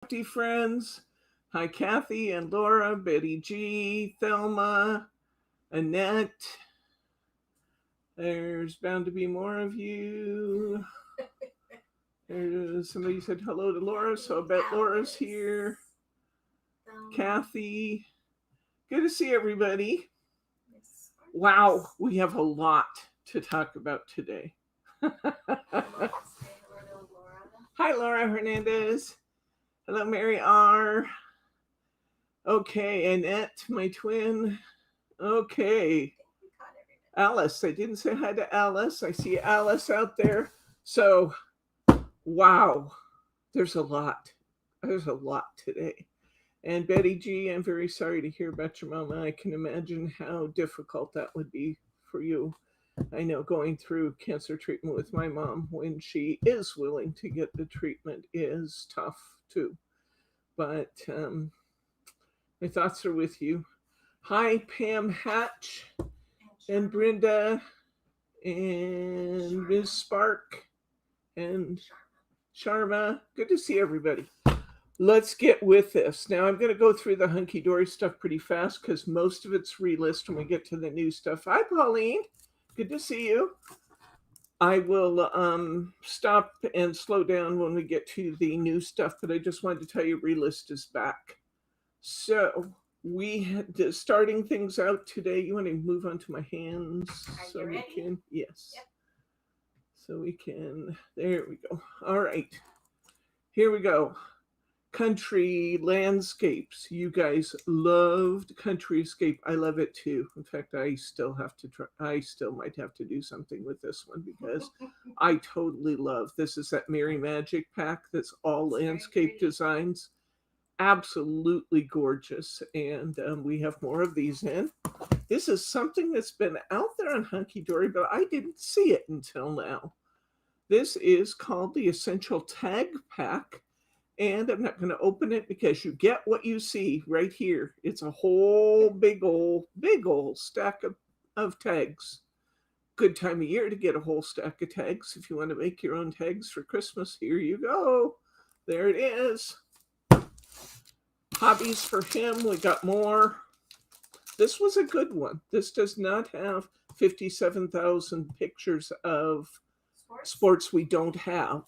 Crafty friends. Hi, Kathy and Laura, Betty G, Thelma, Annette. There's bound to be more of you. Somebody said hello to Laura, so I bet Laura's here. Kathy. Good to see everybody. Wow, we have a lot to talk about today. Hi, Laura Hernandez. Hello, Mary R. Okay, Annette, my twin. Okay. Alice, I didn't say hi to Alice. I see Alice out there. So, wow, there's a lot. There's a lot today. And Betty G, I'm very sorry to hear about your mama. I can imagine how difficult that would be for you. I know going through cancer treatment with my mom when she is willing to get the treatment is tough too. But my thoughts are with you. Hi, Pam Hatch and Brenda and Ms. Spark and Sharma. Good to see everybody. Let's get with this. Now I'm going to go through the hunky-dory stuff pretty fast because most of it's relist when we get to the new stuff. Hi, Pauline. Good to see you. I will stop and slow down when we get to the new stuff, but I just wanted to tell you relist is back. So starting things out today. You want to move on to my hands so we can, yes. Yep. So we can, there we go. All right, here we go. Country landscapes. You guys loved countryscape. I love it too. In fact, I still have to try. I still might have to do something with this one because I totally love. This is that Merry Magic pack that's all landscape designs. Absolutely gorgeous, and we have more of these in. This is something that's been out there on Hunky Dory, but I didn't see it until now. This is called the Essential Tag Pack. And I'm not going to open it because you get what you see right here. It's a whole big old stack of tags. Good time of year to get a whole stack of tags. If you want to make your own tags for Christmas, here you go. There it is. Hobbies for him, we got more. This was a good one. This does not have 57,000 pictures of sports we don't have.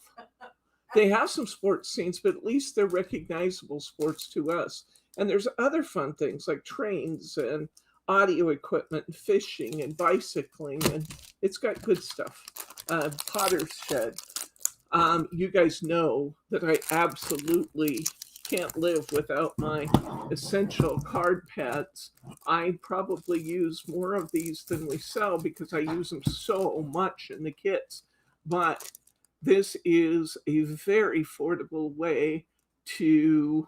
They have some sports scenes, but at least they're recognizable sports to us. And there's other fun things like trains and audio equipment and fishing and bicycling, and it's got good stuff. Potter's Shed. You guys know that I absolutely can't live without my essential card pads. I probably use more of these than we sell because I use them so much in the kits. But this is a very affordable way to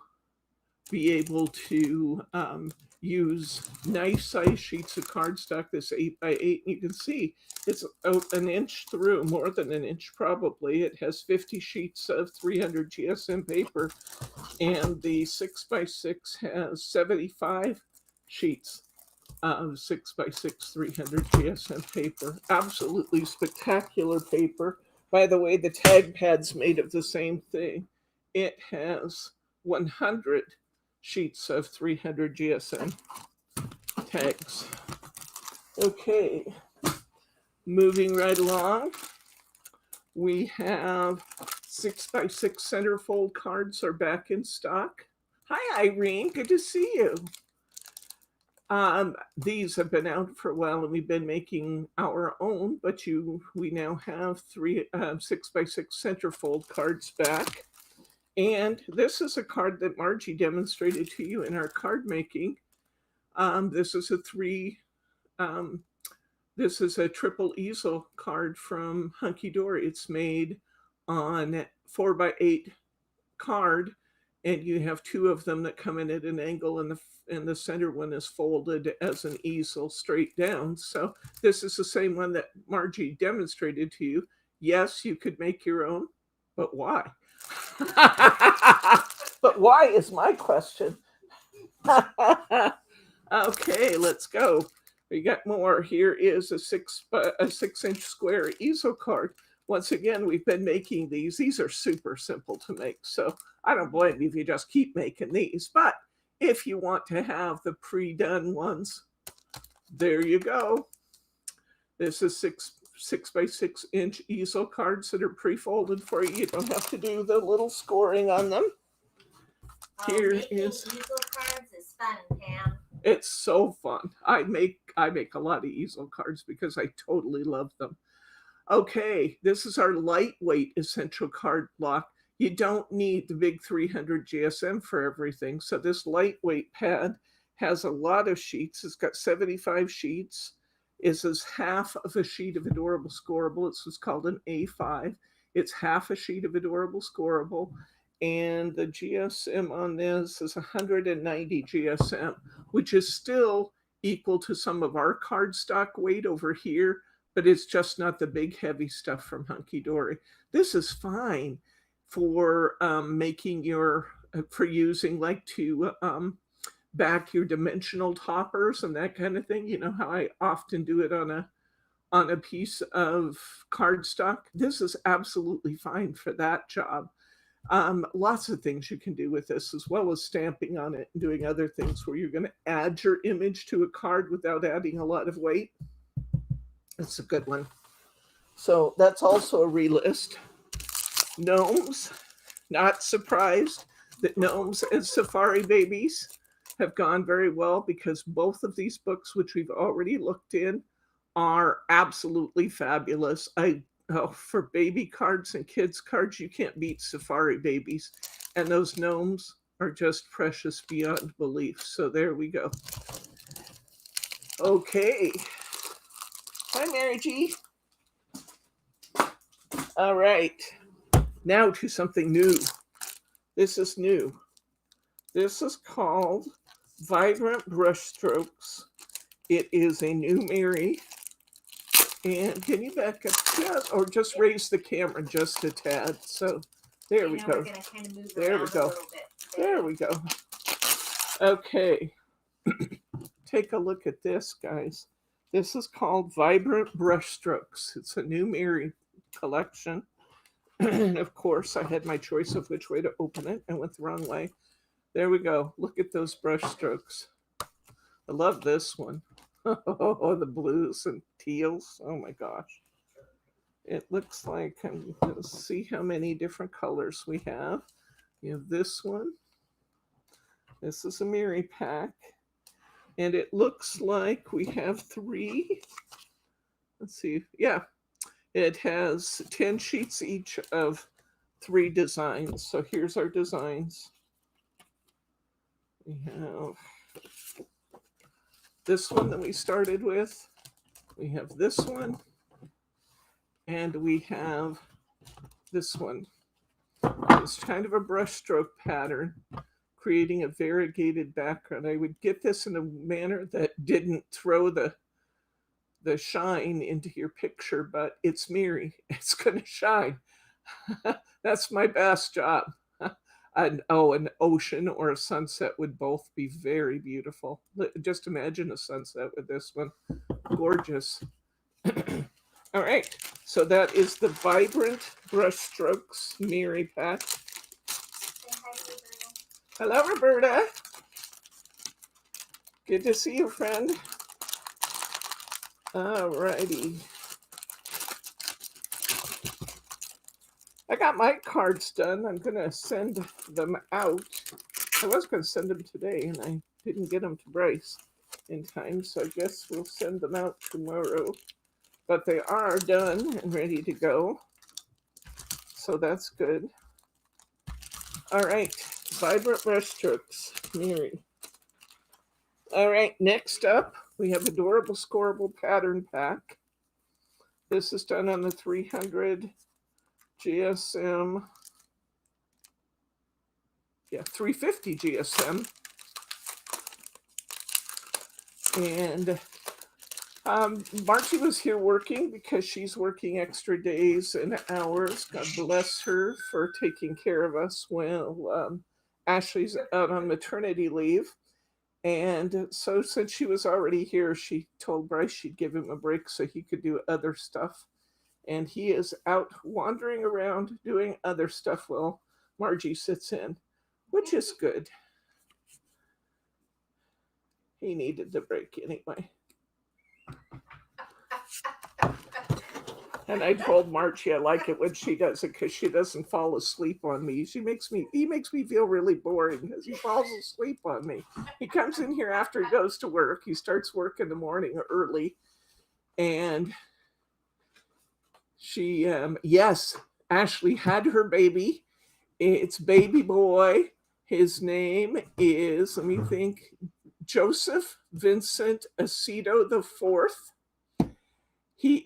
be able to use nice size sheets of cardstock. This 8x8, you can see it's an inch through, more than an inch probably. It has 50 sheets of 300 GSM paper, and the 6x6 has 75 sheets of 6x6 300 GSM paper. Absolutely spectacular paper. By the way, the tag pad's made of the same thing. It has 100 sheets of 300 GSM tags. Okay, moving right along. We have 6x6 centerfold cards are back in stock. Hi, Irene. Good to see you. These have been out for a while, and we've been making our own, but we now have 6x6 centerfold cards back. And this is a card that Margie demonstrated to you in our card making. This is a triple easel card from Hunky Dory. It's made on 4x8 card, and you have two of them that come in at an angle, and the center one is folded as an easel straight down. So this is the same one that Margie demonstrated to you. Yes, you could make your own, but why? But why is my question. Okay, let's go. We got more. Here is a 6-inch square easel card. once again, we've been making these. These are super simple to make, so I don't blame you if you just keep making these. But if you want to have the pre-done ones, there you go. This is six by 6 inch easel cards that are pre-folded for you. You don't have to do the little scoring on them. Here is easel cards is fun, Pam. It's so fun. I make a lot of easel cards because I totally love them. Okay, this is our lightweight essential card block. You don't need the big 300 GSM for everything. So this lightweight pad has a lot of sheets. It's got 75 sheets. This is half of a sheet of Adorable Scorable. It's what's called an A5. It's half a sheet of Adorable Scorable. And the GSM on this is 190 GSM, which is still equal to some of our cardstock weight over here, but it's just not the big heavy stuff from Hunky Dory. This is fine for making for using like to back your dimensional toppers and that kind of thing. You know how I often do it on a piece of cardstock. This is absolutely fine for that job. Lots of things you can do with this, as well as stamping on it and doing other things where you're going to add your image to a card without adding a lot of weight. That's a good one. So that's also a relist. Gnomes. Not surprised that Gnomes and Safari Babies have gone very well, because both of these books, which we've already looked in, are absolutely fabulous. For baby cards and kids cards, you can't beat Safari Babies. And those gnomes are just precious beyond belief. So there we go. Okay. Hi, Mary G. All right. Now to something new. This is new. This is called Vibrant Brushstrokes. It is a new Mary. And can you back up just, or just raise the camera just a tad? So there we go. There we go. There we go. Okay. Take a look at this, guys. This is called Vibrant Brushstrokes. It's a new Mary collection. And of course, I had my choice of which way to open it and went the wrong way. There we go. Look at those brush strokes. I love this one. Oh, the blues and teals. Oh my gosh. It looks like, I'm going to see how many different colors we have. You have this one. This is a Mary pack. And it looks like we have 3. Let's see. Yeah. It has 10 sheets each of 3 designs. So here's our designs. We have this one that we started with. We have this one. And we have this one. It's kind of a brushstroke pattern, creating a variegated background. I would get this in a manner that didn't throw the shine into your picture, but it's Mary. It's going to shine. That's my best job. An ocean or a sunset would both be very beautiful. Just imagine a sunset with this one. Gorgeous. All right, so that is the Vibrant Brushstrokes Mary pack. Hello, Roberta. Good to see you, friend. All righty. I got my cards done. I'm going to send them out. I was going to send them today, and I didn't get them to Bryce in time, so I guess we'll send them out tomorrow. But they are done and ready to go, so that's good. All right, Vibrant Brushstrokes, Mary. All right, next up, we have Adorable Scorable Pattern Pack. This is done on the 300 GSM. Yeah, 350 GSM. And Margie was here working because she's working extra days and hours. God bless her for taking care of us while Ashley's out on maternity leave. And so since she was already here, she told Bryce she'd give him a break so he could do other stuff. And he is out wandering around doing other stuff while Margie sits in, which is good. He needed the break anyway. And I told Margie I like it when she does it because she doesn't fall asleep on me. He makes me feel really boring because he falls asleep on me. He comes in here after he goes to work. He starts work in the morning early. And she, yes, Ashley had her baby. It's baby boy. His name is, let me think, Joseph Vincent Aceto IV. He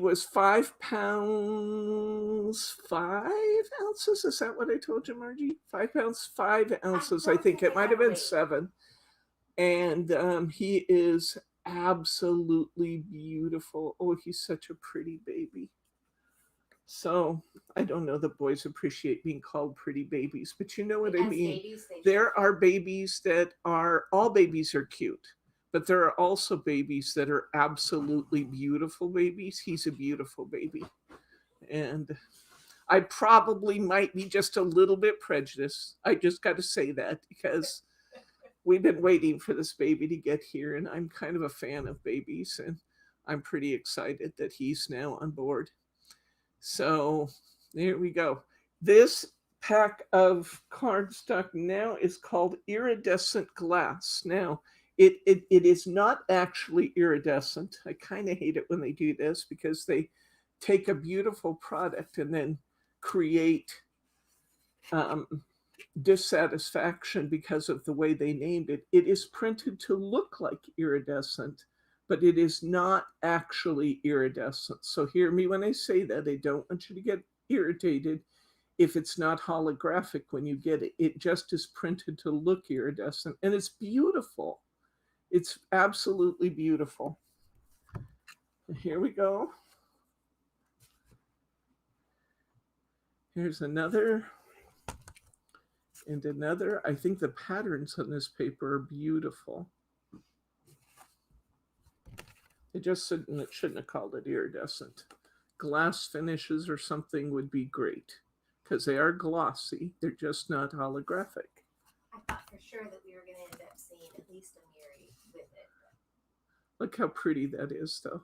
was 5 pounds 5 ounces. Is that what I told you, Margie? 5 pounds 5 ounces. I think it might have been 7. And he is absolutely beautiful. Oh, he's such a pretty baby. So I don't know that boys appreciate being called pretty babies, but you know what I mean. There are babies that are, all babies are cute, but there are also babies that are absolutely beautiful babies. He's a beautiful baby. And I probably might be just a little bit prejudiced. I just got to say that because we've been waiting for this baby to get here, and I'm kind of a fan of babies, and I'm pretty excited that he's now on board. So there we go. This pack of cardstock now is called Iridescent Glass. Now, it is not actually iridescent. I kind of hate it when they do this because they take a beautiful product and then create dissatisfaction because of the way they named it. It is printed to look like iridescent, but it is not actually iridescent. So hear me when I say that. I don't want you to get irritated if it's not holographic when you get it. It just is printed to look iridescent, and it's beautiful. It's absolutely beautiful. Here we go. Here's another and another. I think the patterns on this paper are beautiful. It just shouldn't have called it iridescent. Glass finishes or something would be great because they are glossy. They're just not holographic. I thought for sure that we were going to end up seeing at least a Miri with it. Look how pretty that is, though.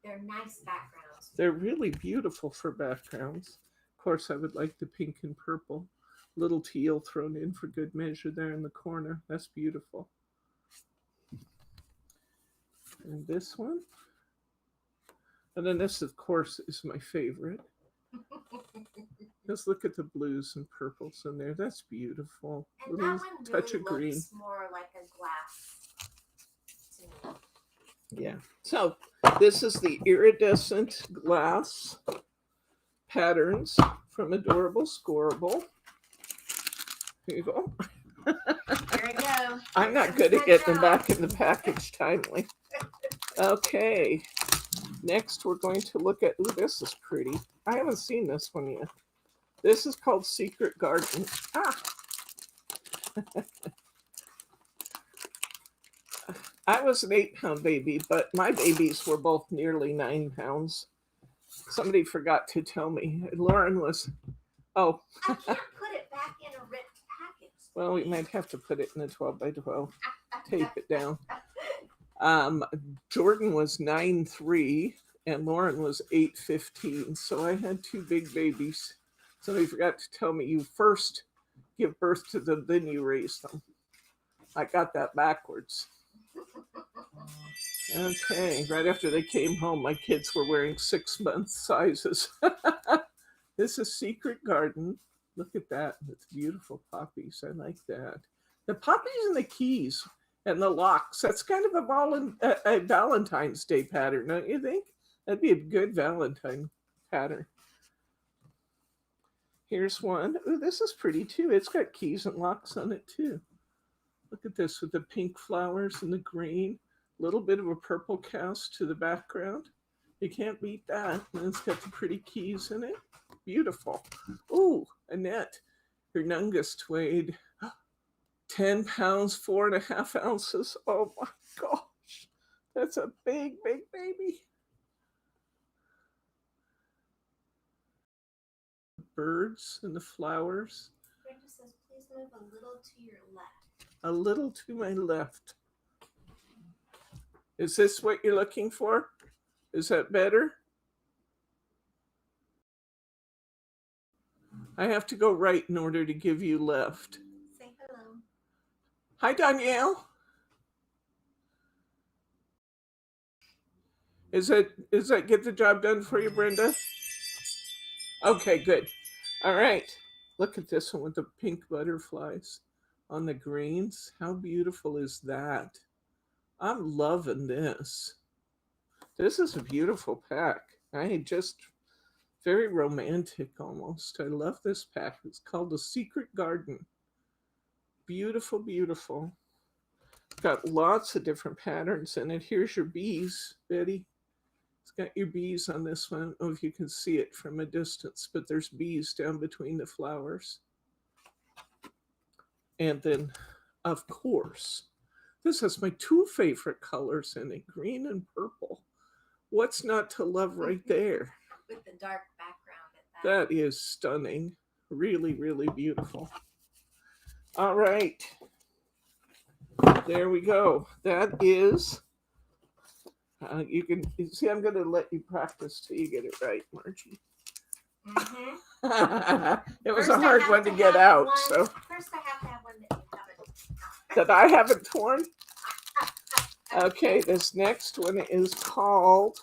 They're nice backgrounds. They're really beautiful for backgrounds. Of course, I would like the pink and purple. Little teal thrown in for good measure there in the corner. That's beautiful. And this one. And then this, of course, is my favorite. Just look at the blues and purples in there. That's beautiful. And little that one touch really of green. looks more like a glass to me. Yeah. So this is the iridescent glass patterns from Adorable Scorable. Here you go. Here we go. I'm not good at getting them back in the package timely. Okay. Next, we're going to look at, ooh, this is pretty. I haven't seen this one yet. This is called Secret Garden. I was an 8-pound baby, but my babies were both nearly 9 pounds. Somebody forgot to tell me. Lauren was, I can't put it back in a ripped package. Well, we might have to put it in a 12 by 12. Tape it down. Jordan was 9'3", and Lauren was 8'15". So I had 2 big babies. Somebody forgot to tell me you first give birth to them, then you raise them. I got that backwards. Okay, right after they came home, my kids were wearing 6-month sizes. This is Secret Garden. Look at that. It's beautiful poppies. I like that. The poppies and the keys and the locks. That's kind of a Valentine's Day pattern, don't you think? That'd be a good Valentine pattern. Here's one. Ooh, this is pretty too. It's got keys and locks on it too. Look at this with the pink flowers and the green. A little bit of a purple cast to the background. You can't beat that. And it's got the pretty keys in it. Beautiful. Ooh, Annette. Hernungus Tweed. 10 pounds, 4.5 ounces. Oh my gosh. That's a big, big baby. birds and the flowers. Brenda says, please move a little to your left. A little to my left. Is this what you're looking for? Is that better? I have to go right in order to give you left. Say hello. Hi, Danielle. Is that get the job done for you, Brenda? Okay, good. All right. Look at this one with the pink butterflies on the greens. How beautiful is that? I'm loving this. This is a beautiful pack. Very romantic almost. I love this pack. It's called The Secret Garden. Beautiful, beautiful. Got lots of different patterns in it. Here's your bees, Betty. It's got your bees on this one. I don't know if you can see it from a distance, but there's bees down between the flowers. And then, of course, this has my two favorite colors in it, green and purple. What's not to love right there? With the dark background at that. That is stunning. Really, really beautiful. All right. There we go. That is, you can see, I'm going to let you practice till you get it right, Margie. It was a hard one to get out. So first I have to have one that you haven't. That I haven't torn? Okay, this next one is called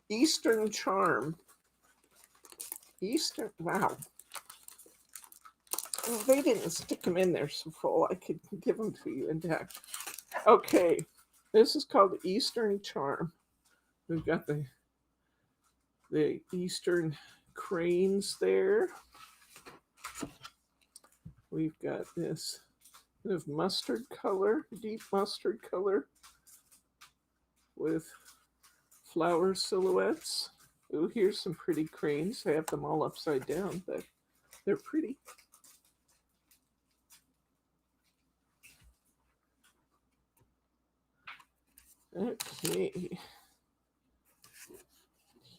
Eastern Charm. Wow. Well, they didn't stick them in there so full. I could give them to you intact. Okay, this is called Eastern Charm. We've got the Eastern cranes there. We've got this kind of mustard color, deep mustard color with flower silhouettes. Oh, here's some pretty cranes. I have them all upside down, but they're pretty. Okay.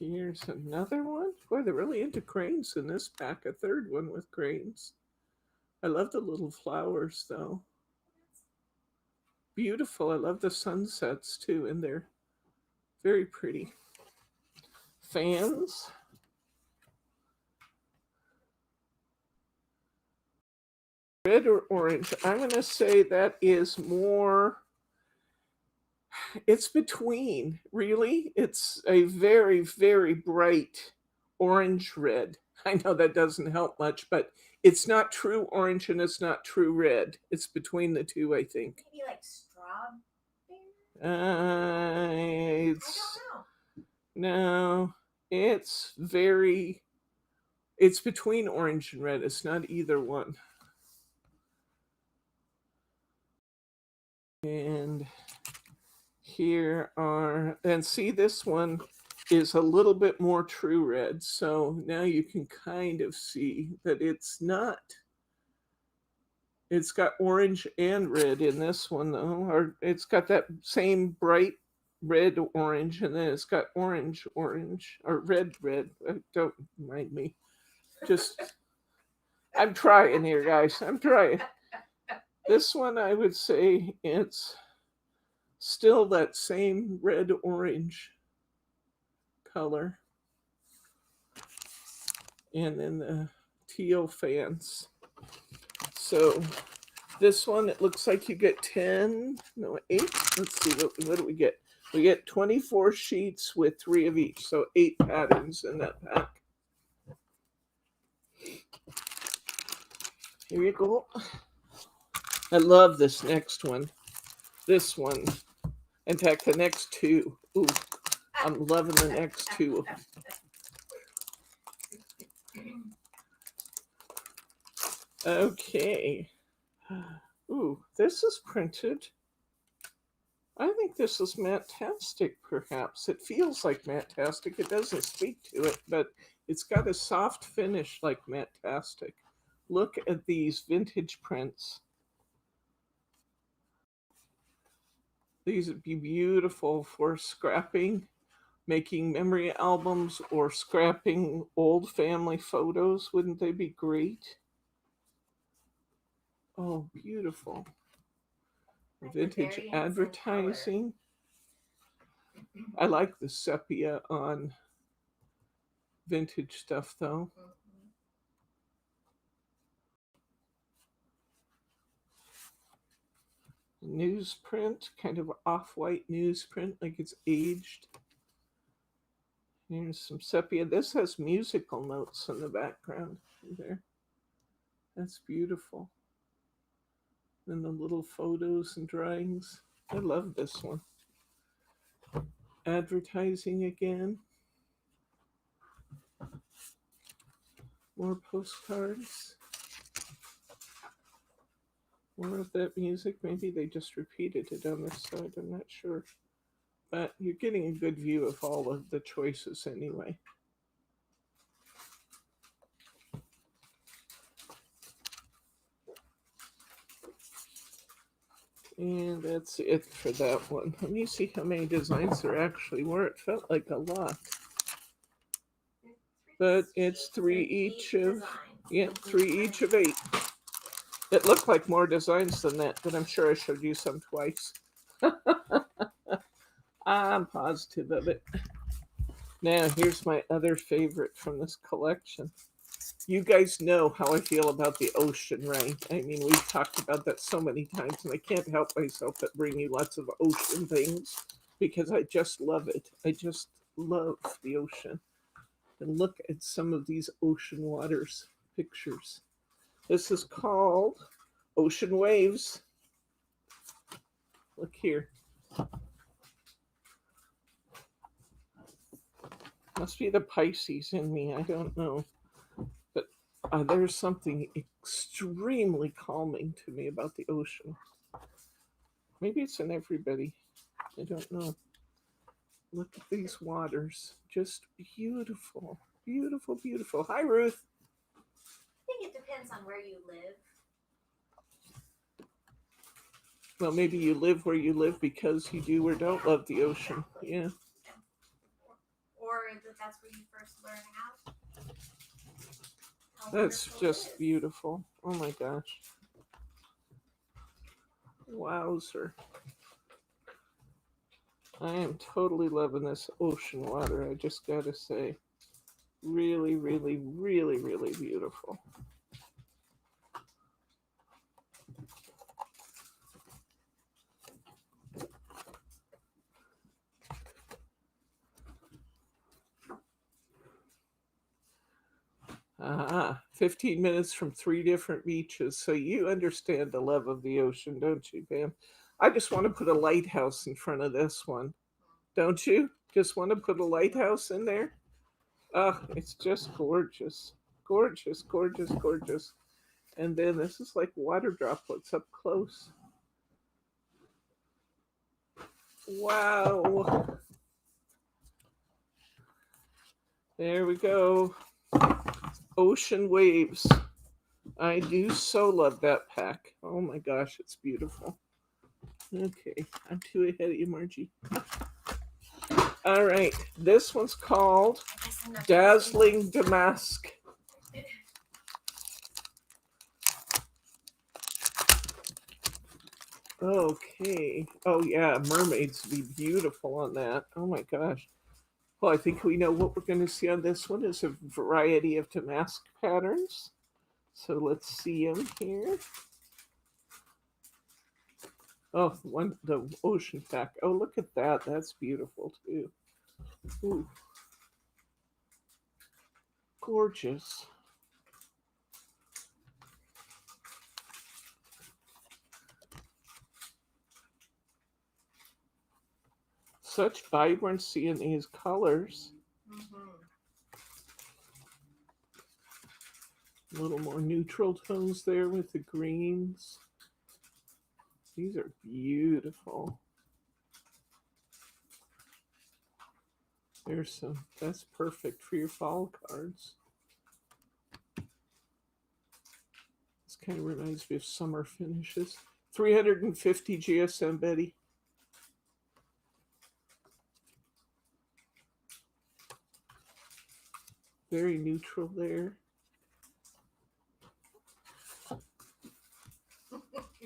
Here's another one. Boy, they're really into cranes in this pack. A third one with cranes. I love the little flowers, though. Beautiful. I love the sunsets, too, in there. Very pretty. Fans. Red or orange? I'm going to say that is more... It's between, really. It's a very, very bright orange red. I know that doesn't help much, but it's not true orange and it's not true red. It's between the two, I think. Maybe like strawberry? I don't know. No, it's between orange and red. It's not either one. And here are, and see, this one is a little bit more true red. So now you can kind of see that it's not. It's got orange and red in this one, though. Or it's got that same bright red orange, and then it's got orange or red. Don't mind me. Just, I'm trying here, guys. I'm trying. This one, I would say it's still that same red-orange color. And then the teal fans. So this one, it looks like you get 8. Let's see, what do we get? We get 24 sheets with 3 of each. So 8 patterns in that pack. Here you go. I love this next one. This one. In fact, the next 2. Ooh, I'm loving the next 2. Okay. Ooh, this is printed. I think this is Matte-tastic, perhaps. It feels like Matte-tastic. It doesn't speak to it, but it's got a soft finish like Matte-tastic. Look at these vintage prints. These would be beautiful for scrapping, making memory albums or scrapping old family photos. Wouldn't they be great? Oh, beautiful. That's a Vintage very instant advertising. I like the sepia on vintage stuff though. color. Newsprint, kind of off-white newsprint, like it's aged. Here's some sepia. This has musical notes in the background there. That's beautiful. And the little photos and drawings. I love this one. Advertising again. More postcards. More of that music. Maybe they just repeated it on this side. I'm not sure. But you're getting a good view of all of the choices anyway. And that's it for that one. Let me see how many designs there actually were. It felt like a lot. But it's three each of, yeah, 3 each of 8. It looked like more designs than that, but I'm sure I showed you some twice. I'm positive of it. Now, here's my other favorite from this collection. You guys know how I feel about the ocean, right? I mean, we've talked about that so many times, and I can't help myself but bring you lots of ocean things because I just love it. I just love the ocean. And look at some of these ocean waters pictures. This is called Ocean Waves. Look here. Must be the Pisces in me. I don't know. But there's something extremely calming to me about the ocean. Maybe it's in everybody. I don't know. Look at these waters. Just beautiful. Beautiful, beautiful. Hi, Ruth. I think it depends on where you live. Well, maybe you live where you live because you do or don't love the ocean. Yeah. Or that's where you first learn how That's wonderful it just is. beautiful. Oh my gosh. Wowzer. I am totally loving this ocean water, I just gotta say. Really, really, really, really beautiful. Ah, 15 minutes from 3 different beaches. So you understand the love of the ocean, don't you, Pam? I just want to put a lighthouse in front of this one. Don't you? Just want to put a lighthouse in there? Oh, it's just gorgeous. Gorgeous, gorgeous, gorgeous. And then this is like water droplets up close. Wow. There we go. Ocean Waves. I do so love that pack. Oh my gosh, it's beautiful. Okay, I'm too ahead of you, Margie. All right, this one's called Dazzling Damask. Okay. Oh yeah, mermaids would be beautiful on that. Oh my gosh. Well, I think we know what we're going to see on this one is a variety of damask patterns. So let's see them here. Oh, the ocean pack. Oh, look at that. That's beautiful too. Ooh. Gorgeous. Such vibrancy in these colors. A little more neutral tones there with the greens. These are beautiful. There's some, that's perfect for your fall cards. This kind of reminds me of summer finishes. 350 GSM, Betty. Very neutral there.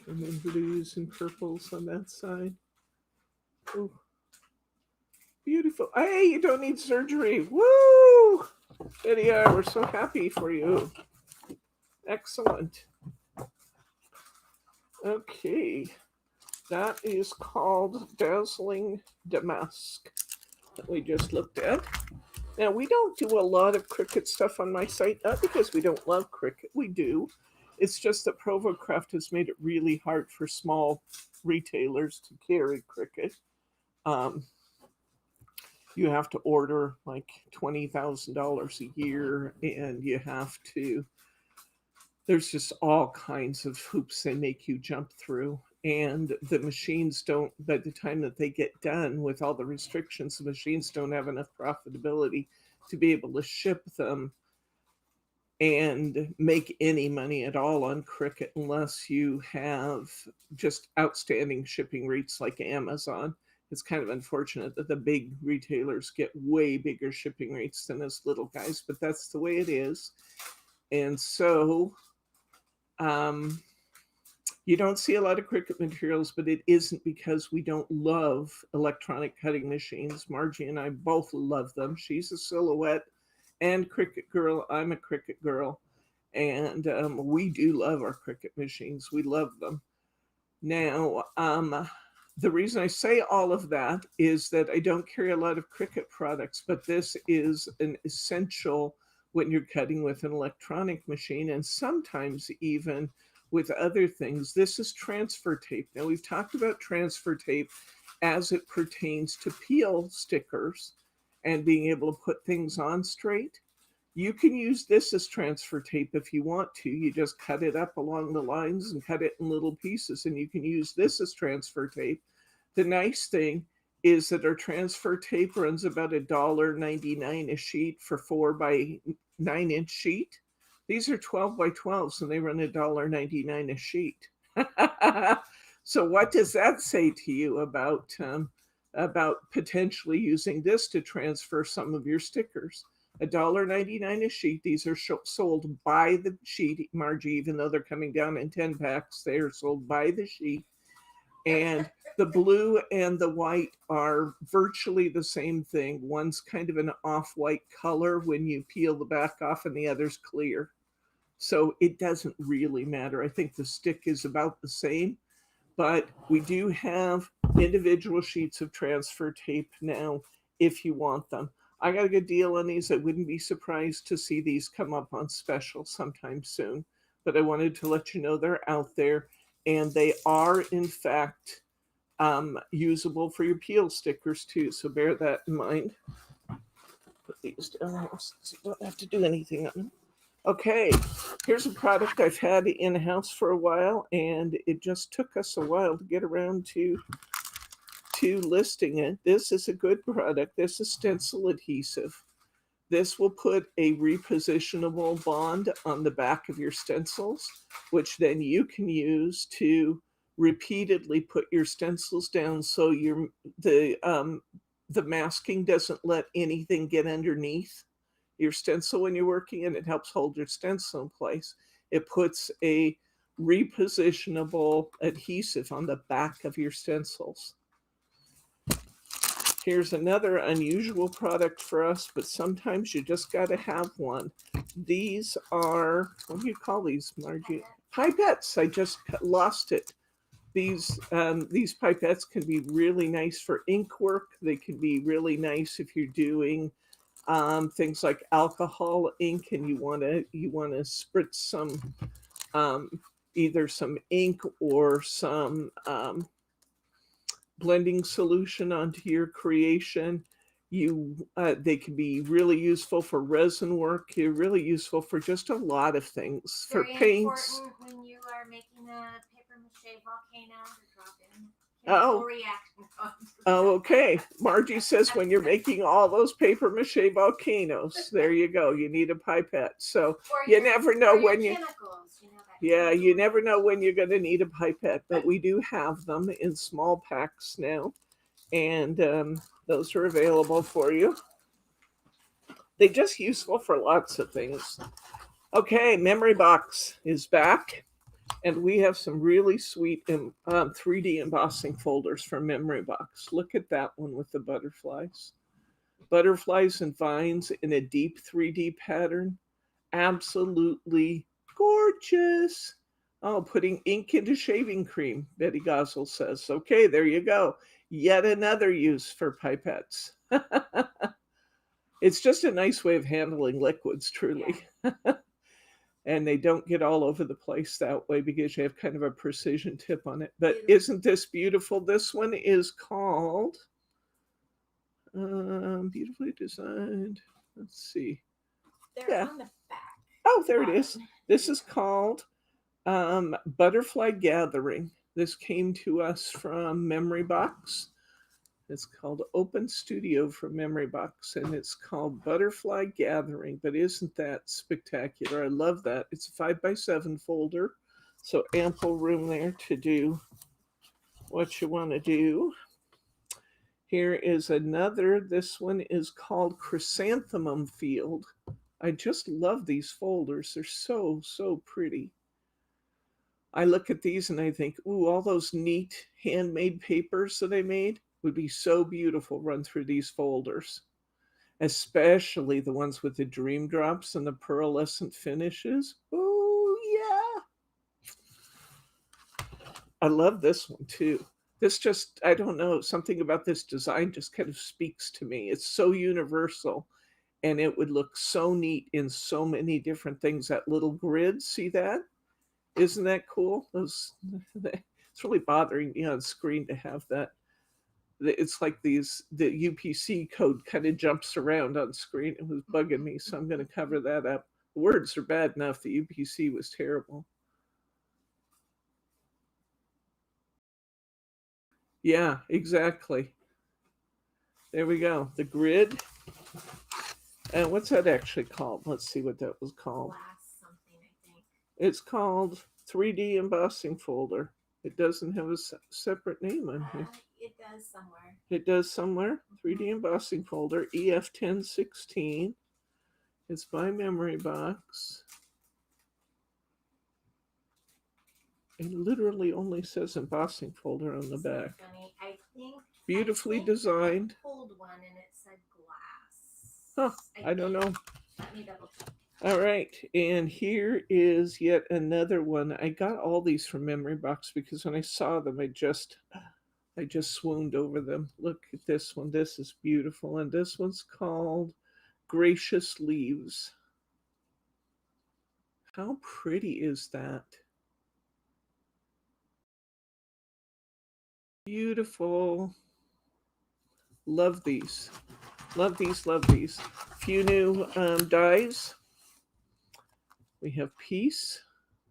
And then blues and purples on that side. Oh, beautiful. Hey, you don't need surgery. Woo! Lydia, we're so happy for you. Excellent. Okay. That is called Dazzling Damask that we just looked at. Now, we don't do a lot of Cricut stuff on my site, not because we don't love Cricut. We do. It's just that ProvoCraft has made it really hard for small retailers to carry Cricut. You have to order like $20,000 a year, and you have to, there's just all kinds of hoops they make you jump through. And the machines don't, by the time that they get done with all the restrictions, the machines don't have enough profitability to be able to ship them and make any money at all on Cricut unless you have just outstanding shipping rates like Amazon. It's kind of unfortunate that the big retailers get way bigger shipping rates than us little guys, but that's the way it is. And so you don't see a lot of Cricut materials, but it isn't because we don't love electronic cutting machines. Margie and I both love them. She's a Silhouette and Cricut girl. I'm a Cricut girl. And we do love our Cricut machines. We love them. Now, the reason I say all of that is that I don't carry a lot of Cricut products, but this is an essential when you're cutting with an electronic machine, and sometimes even with other things. This is transfer tape. Now, we've talked about transfer tape as it pertains to peel stickers and being able to put things on straight. You can use this as transfer tape if you want to. You just cut it up along the lines and cut it in little pieces, and you can use this as transfer tape. The nice thing is that our transfer tape runs about $1.99 a sheet for 4 by 9 inch sheet. These are 12 by 12s, and they run $1.99 a sheet. So what does that say to you about potentially using this to transfer some of your stickers? $1.99 a sheet. These are sold by the sheet, Margie, even though they're coming down in 10 packs, they are sold by the sheet. And the blue and the white are virtually the same thing. One's kind of an off-white color when you peel the back off, and the other's clear. So it doesn't really matter. I think the stick is about the same, but we do have individual sheets of transfer tape now if you want them. I got a good deal on these. I wouldn't be surprised to see these come up on special sometime soon, but I wanted to let you know they're out there, and they are in fact usable for your peel stickers too, so bear that in mind. Put these down so you don't have to do anything on them. Okay, here's a product I've had in-house for a while, and it just took us a while to get around to listing it. This is a good product. This is Stencil Adhesive. This will put a repositionable bond on the back of your stencils, which then you can use to repeatedly put your stencils down so the masking doesn't let anything get underneath your stencil when you're working, and it helps hold your stencil in place. It puts a repositionable adhesive on the back of your stencils. Here's another unusual product for us, but sometimes you just got to have one. These are, what do you call these, Margie? Pipettes. I just lost it. These pipettes can be really nice for ink work. They can be really nice if you're doing things like alcohol ink, and you want to spritz some either some ink or some blending solution onto your creation. They can be really useful for resin work. They're really useful for just a lot of things. Very for paints. Important when you are making a paper mache volcano to drop in. Oh. Oh, okay. Margie says when you're making all those paper mache volcanoes, there you go. You need a pipette. So you never know when you. Yeah, you never know when you're going to need a pipette, but we do have them in small packs now, and those are available for you. They're just useful for lots of things. Okay, Memory Box is back. And we have some really sweet 3D embossing folders from Memory Box. Look at that one with the butterflies. Butterflies and vines in a deep 3D pattern. Absolutely gorgeous. Oh, putting ink into shaving cream, Betty Gozzle says. Okay, there you go. Yet another use for pipettes. It's just a nice way of handling liquids, truly. Yeah. And they don't get all over the place that way because you have kind of a precision tip on it. But isn't this beautiful? This one is called, beautifully designed. Let's see. They're on the back. Oh, there it is. This is called Butterfly Gathering. This came to us from Memory Box. It's called Open Studio from Memory Box, and it's called Butterfly Gathering. But isn't that spectacular? I love that. It's a 5x7 folder, so ample room there to do what you want to do. Here is another. This one is called Chrysanthemum Field. I just love these folders. They're so, so pretty. I look at these and I think, ooh, all those neat handmade papers that I made would be so beautiful run through these folders, especially the ones with the dream drops and the pearlescent finishes. Oh, yeah. I love this one too. This just, I don't know, something about this design just kind of speaks to me. It's so universal and it would look so neat in so many different things. That little grid, see that? Isn't that cool? It's really bothering me on screen to have that. It's like the UPC code kind of jumps around on screen. It was bugging me, so I'm going to cover that up. The words are bad enough. The UPC was terrible. Yeah, exactly. There we go. The grid. And what's that actually called? Let's see what that was called. Glass something, I think. It's called 3D Embossing Folder. It doesn't have a separate name on here. It does somewhere. It does somewhere. 3D Embossing Folder, EF1016. It's by Memory Box. It literally only says Embossing Folder on the back. So funny. I think beautifully designed. I pulled one and it said Huh, glass. I don't know. Let me double check. All right, and here is yet another one. I got all these from Memory Box because when I saw them, I just swooned over them. Look at this one. This is beautiful. And this one's called Gracious Leaves. How pretty is that? Beautiful. Love these. Love these, love these. Few new dies. We have Peace.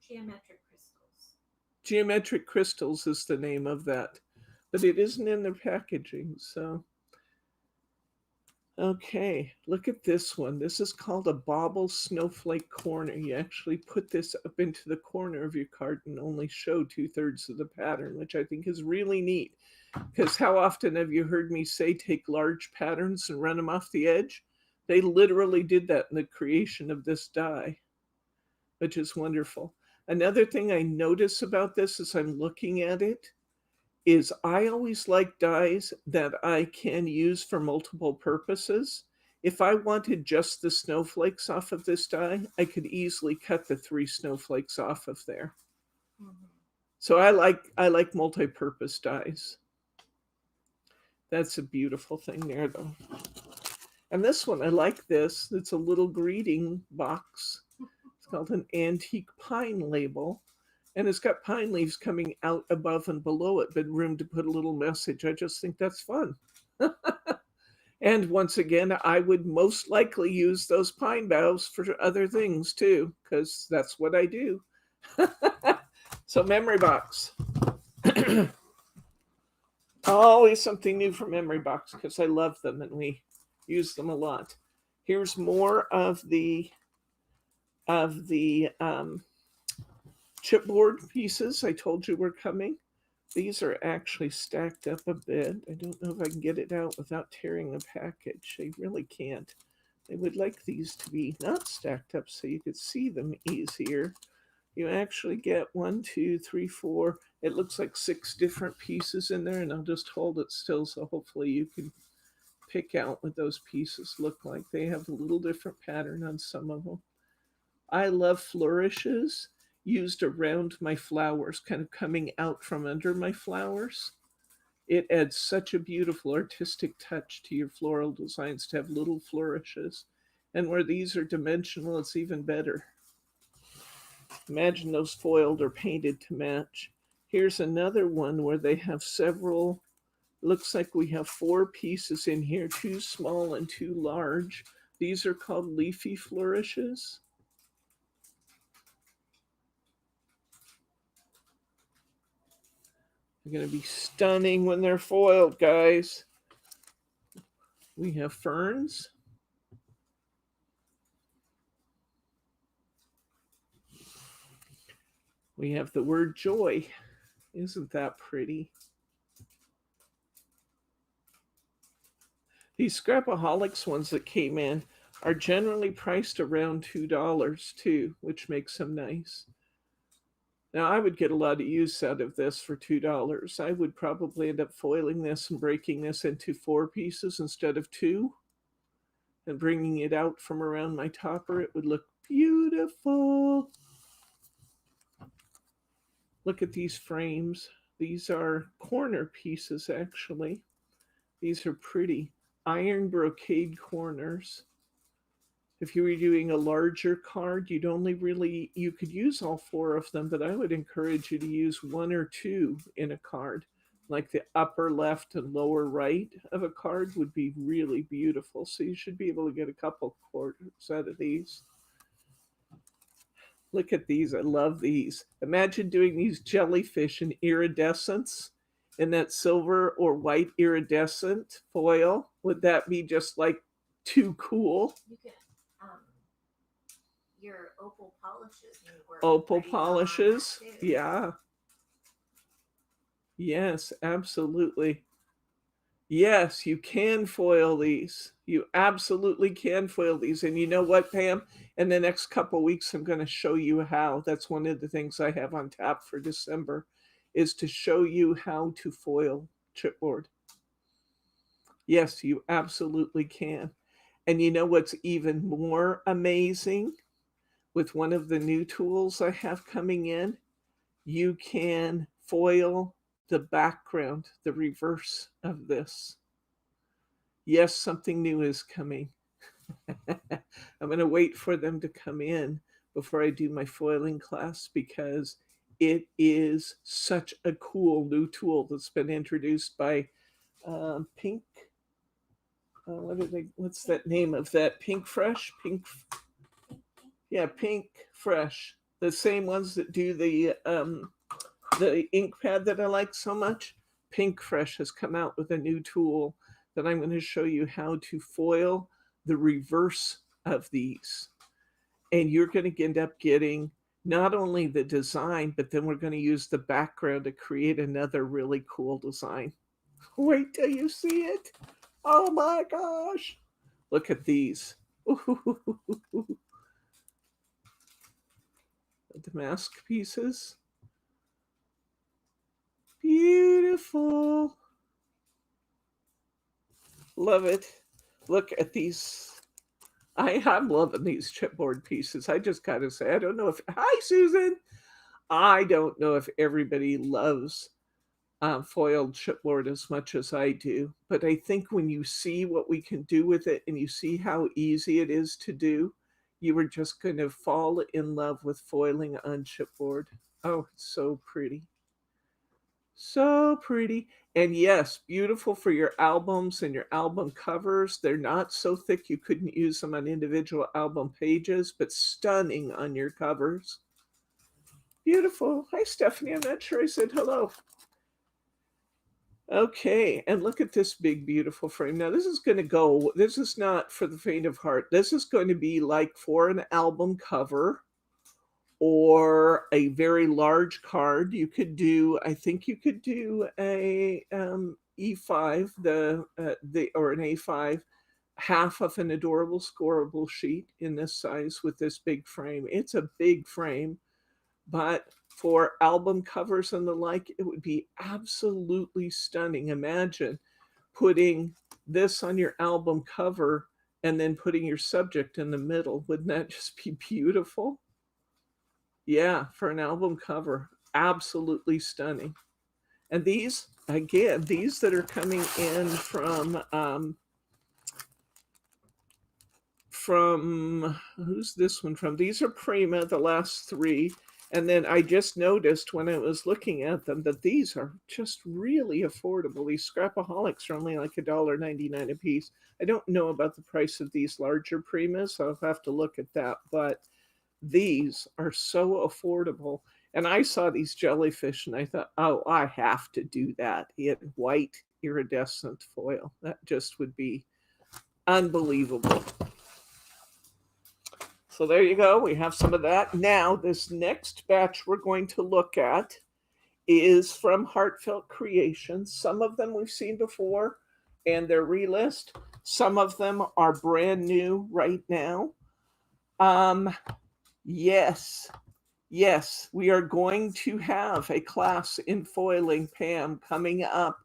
Geometric crystals. Geometric crystals is the name of that. But it isn't in their packaging, so. Okay, look at this one. This is called a Bobble Snowflake Corner. You actually put this up into the corner of your card and only show 2/3 of the pattern, which I think is really neat. Because how often have you heard me say take large patterns and run them off the edge? They literally did that in the creation of this die, which is wonderful. Another thing I notice about this as I'm looking at it is I always like dies that I can use for multiple purposes. If I wanted just the snowflakes off of this die, I could easily cut the 3 snowflakes off of there. Mm-hmm. So I like multi-purpose dies. That's a beautiful thing there, though. And this one, I like this. It's a little greeting box. It's called an Antique Pine Label. And it's got pine leaves coming out above and below it, but room to put a little message. I just think that's fun. And once again, I would most likely use those pine boughs for other things too, because that's what I do. So Memory Box. Always something new from Memory Box because I love them and we use them a lot. Here's more of the chipboard pieces I told you were coming. These are actually stacked up a bit. I don't know if I can get it out without tearing the package. I really can't. I would like these to be not stacked up so you could see them easier. You actually get 1, 2, 3, 4. It looks like 6 different pieces in there, and I'll just hold it still so hopefully you can pick out what those pieces look like. They have a little different pattern on some of them. I love flourishes used around my flowers, kind of coming out from under my flowers. It adds such a beautiful artistic touch to your floral designs to have little flourishes. And where these are dimensional, it's even better. Imagine those foiled or painted to match. Here's another one where they have several, looks like we have 4 pieces in here, 2 small and 2 large. These are called Leafy Flourishes. They're going to be stunning when they're foiled, guys. We have ferns. We have the word joy. Isn't that pretty? These Scrapaholics ones that came in are generally priced around $2 too, which makes them nice. Now, I would get a lot of use out of this for $2. I would probably end up foiling this and breaking this into 4 pieces instead of 2 and bringing it out from around my topper. It would look beautiful. Look at these frames. These are corner pieces, actually. These are pretty iron brocade corners. If you were doing a larger card, you could use all 4 of them, but I would encourage you to use 1 or 2 in a card. Like the upper left and lower right of a card would be really beautiful. So you should be able to get a couple quarters out of these. Look at these. I love these. Imagine doing these jellyfish in iridescence in that silver or white iridescent foil. Would that be just like too cool? You can, your opal polishes. Opal polishes. Yeah. Yes, absolutely. Yes, you can foil these. You absolutely can foil these. And you know what, Pam? In the next couple of weeks, I'm going to show you how. That's one of the things I have on tap for December, is to show you how to foil chipboard. Yes, you absolutely can. And you know what's even more amazing? With one of the new tools I have coming in, you can foil the background, the reverse of this. Yes, something new is coming. I'm going to wait for them to come in before I do my foiling class because it is such a cool new tool that's been introduced by Pink. What's that name of that? Pink Fresh? Pink Fresh. The same ones that do the ink pad that I like so much. Pink Fresh has come out with a new tool that I'm going to show you how to foil the reverse of these. And you're going to end up getting not only the design, but then we're going to use the background to create another really cool design. Wait till you see it. Oh my gosh. Look at these. The damask pieces. Beautiful. Love it. Look at these. I'm loving these chipboard pieces. I just gotta say, I don't know if, hi Susan. I don't know if everybody loves foiled chipboard as much as I do, but I think when you see what we can do with it and you see how easy it is to do, you are just going to fall in love with foiling on chipboard. Oh, it's so pretty. So pretty. And yes, beautiful for your albums and your album covers. They're not so thick you couldn't use them on individual album pages, but stunning on your covers. Beautiful. Hi, Stephanie. I'm not sure I said hello. Okay, and look at this big, beautiful frame. Now, this is not for the faint of heart. This is going to be like for an album cover or a very large card. You could do, I think you could do a E5, or an A5. half of an adorable scorable sheet in this size with this big frame. It's a big frame, but for album covers and the like, it would be absolutely stunning. Imagine putting this on your album cover and then putting your subject in the middle. Wouldn't that just be beautiful? Yeah, for an album cover, absolutely stunning. And these, again, these that are coming in from who's this one from? These are Prima, the last three. And then I just noticed when I was looking at them that these are just really affordable. These Scrapaholics are only like $1.99 a piece. I don't know about the price of these larger Primas, so I'll have to look at that. But these are so affordable. And I saw these jellyfish and I thought, oh, I have to do that in white iridescent foil. That just would be unbelievable. So there you go. We have some of that. Now, this next batch we're going to look at is from Heartfelt Creations. Some of them we've seen before and they're relist. Some of them are brand new right now. Yes, we are going to have a class in foiling, Pam, coming up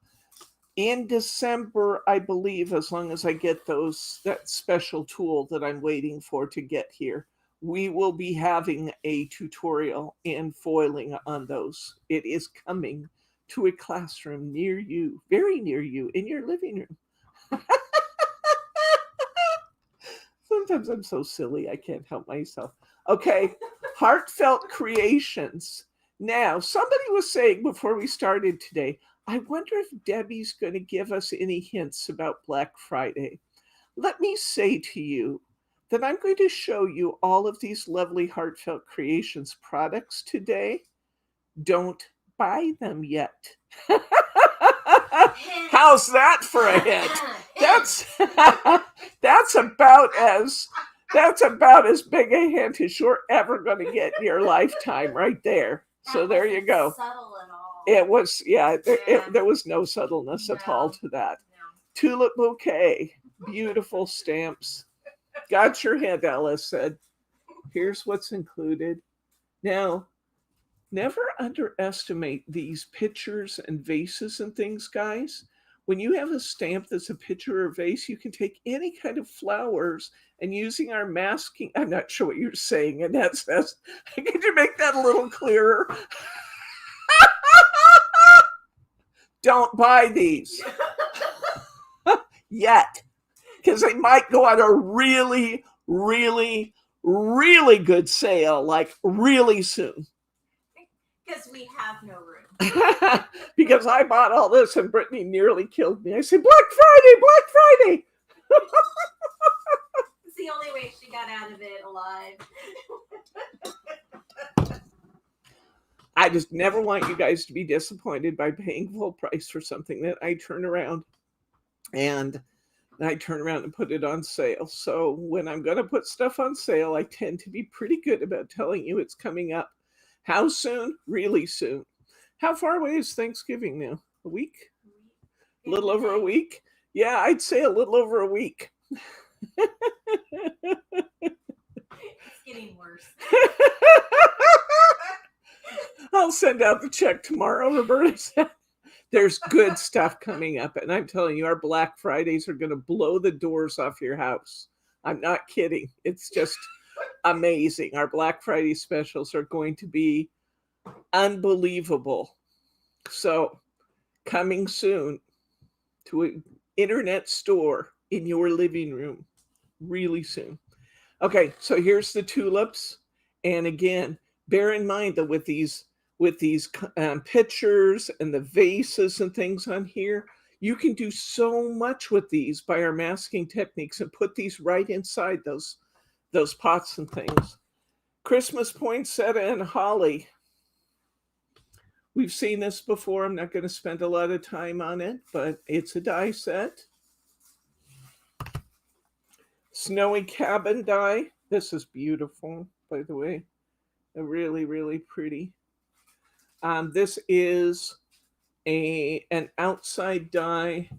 in December, I believe, as long as I get that special tool that I'm waiting for to get here. We will be having a tutorial in foiling on those. It is coming to a classroom near you, very near you, in your living room. Sometimes I'm so silly, I can't help myself. Okay, Heartfelt Creations. Now, somebody was saying before we started today, I wonder if Debbie's going to give us any hints about Black Friday. Let me say to you that I'm going to show you all of these lovely Heartfelt Creations products today. Don't buy them yet. How's that for a hint? That's about as big a hint as you're ever going to get in your lifetime right there. So there you go. Subtle at all. It was, there was no subtleness at all to that. No. Tulip bouquet, beautiful stamps. Got your hint, Alice said. Here's what's included. Now, never underestimate these pitchers and vases and things, guys. When you have a stamp that's a pitcher or vase, you can take any kind of flowers and using our masking, I'm not sure what you're saying, and that says, could you make that a little clearer? Don't buy these yet, because they might go on a really, really, really good sale, like really soon. Because we have no room. Because I bought all this and Brittany nearly killed me. I said, Black Friday, Black Friday. It's the only way she got out of it alive. I just never want you guys to be disappointed by paying full price for something that I turn around and put it on sale. So when I'm going to put stuff on sale, I tend to be pretty good about telling you it's coming up. How soon? Really soon. How far away is Thanksgiving now? A week? A little over a week? Yeah, I'd say a little over a week. It's getting worse. I'll send out the check tomorrow, Roberta said. There's good stuff coming up. And I'm telling you, our Black Fridays are going to blow the doors off your house. I'm not kidding. It's just amazing. Our Black Friday specials are going to be unbelievable. So coming soon to an internet store in your living room really soon. Okay, so here's the tulips. And again, bear in mind that with these pictures and the vases and things on here, you can do so much with these by our masking techniques and put these right inside those pots and things. Christmas poinsettia and holly. We've seen this before. I'm not going to spend a lot of time on it, but it's a die set. Snowy cabin die. This is beautiful, by the way. Really, really pretty. This is an outside die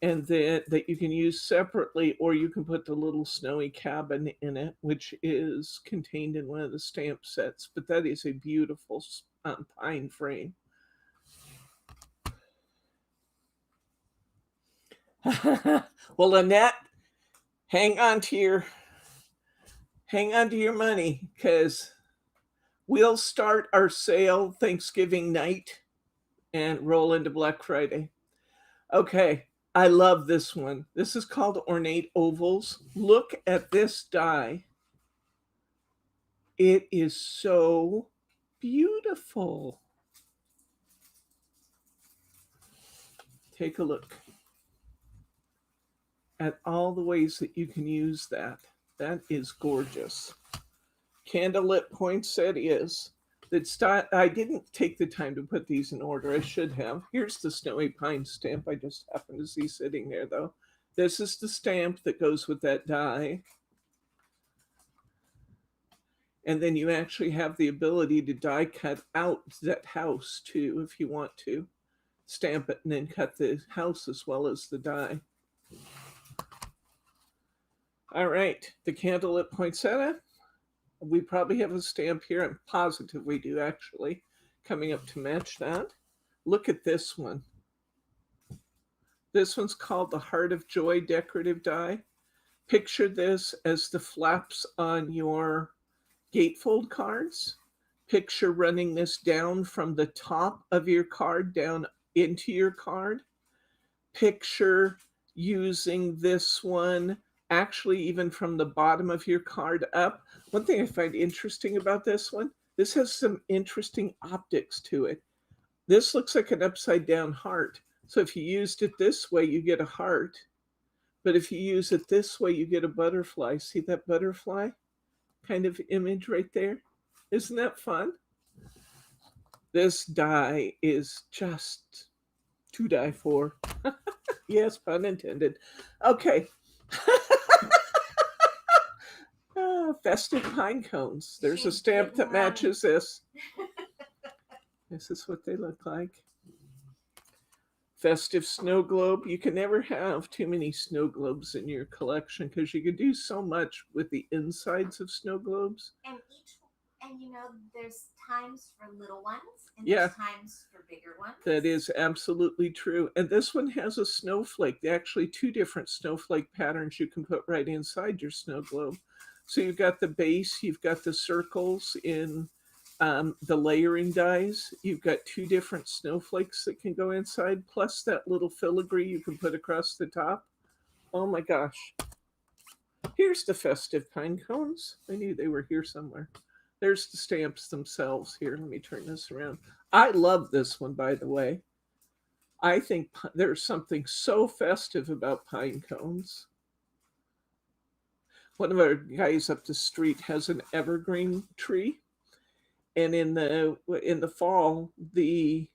and then that you can use separately, or you can put the little snowy cabin in it, which is contained in one of the stamp sets. But that is a beautiful pine frame. Well, Annette, hang on to your money, because we'll start our sale Thanksgiving night and roll into Black Friday. Okay, I love this one. This is called Ornate Ovals. Look at this die. It is so beautiful. Take a look at all the ways that you can use that. That is gorgeous. Candlelit Poinsettias. I didn't take the time to put these in order. I should have. Here's the Snowy Pine stamp I just happened to see sitting there, though. This is the stamp that goes with that die. And then you actually have the ability to die cut out that house, too, if you want to. Stamp it and then cut the house as well as the die. All right, the Candlelit Poinsettia. We probably have a stamp here. I'm positive we do, actually, coming up to match that. Look at this one. This one's called the Heart of Joy decorative die. Picture this as the flaps on your gatefold cards. Picture running this down from the top of your card down into your card. Picture using this one actually even from the bottom of your card up. One thing I find interesting about this one, this has some interesting optics to it. This looks like an upside down heart. So if you used it this way, you get a heart. But if you use it this way, you get a butterfly. See that butterfly kind of image right there? Isn't that fun? This die is just to die for. Yes, pun intended. Okay. Festive pine cones. There's a stamp that matches this. This is what they look like. Festive snow globe. You can never have too many snow globes in your collection because you can do so much with the insides of snow globes. And you know, there's times for little ones and there's times for bigger ones. That is absolutely true. And this one has a snowflake. Actually, two different snowflake patterns you can put right inside your snow globe. So you've got the base, you've got the circles in the layering dies. You've got two different snowflakes that can go inside, plus that little filigree you can put across the top. Oh my gosh. Here's the festive pine cones. I knew they were here somewhere. There's the stamps themselves. Here, let me turn this around. I love this one, by the way. I think there's something so festive about pine cones. One of our guys up the street has an evergreen tree. And in the fall, the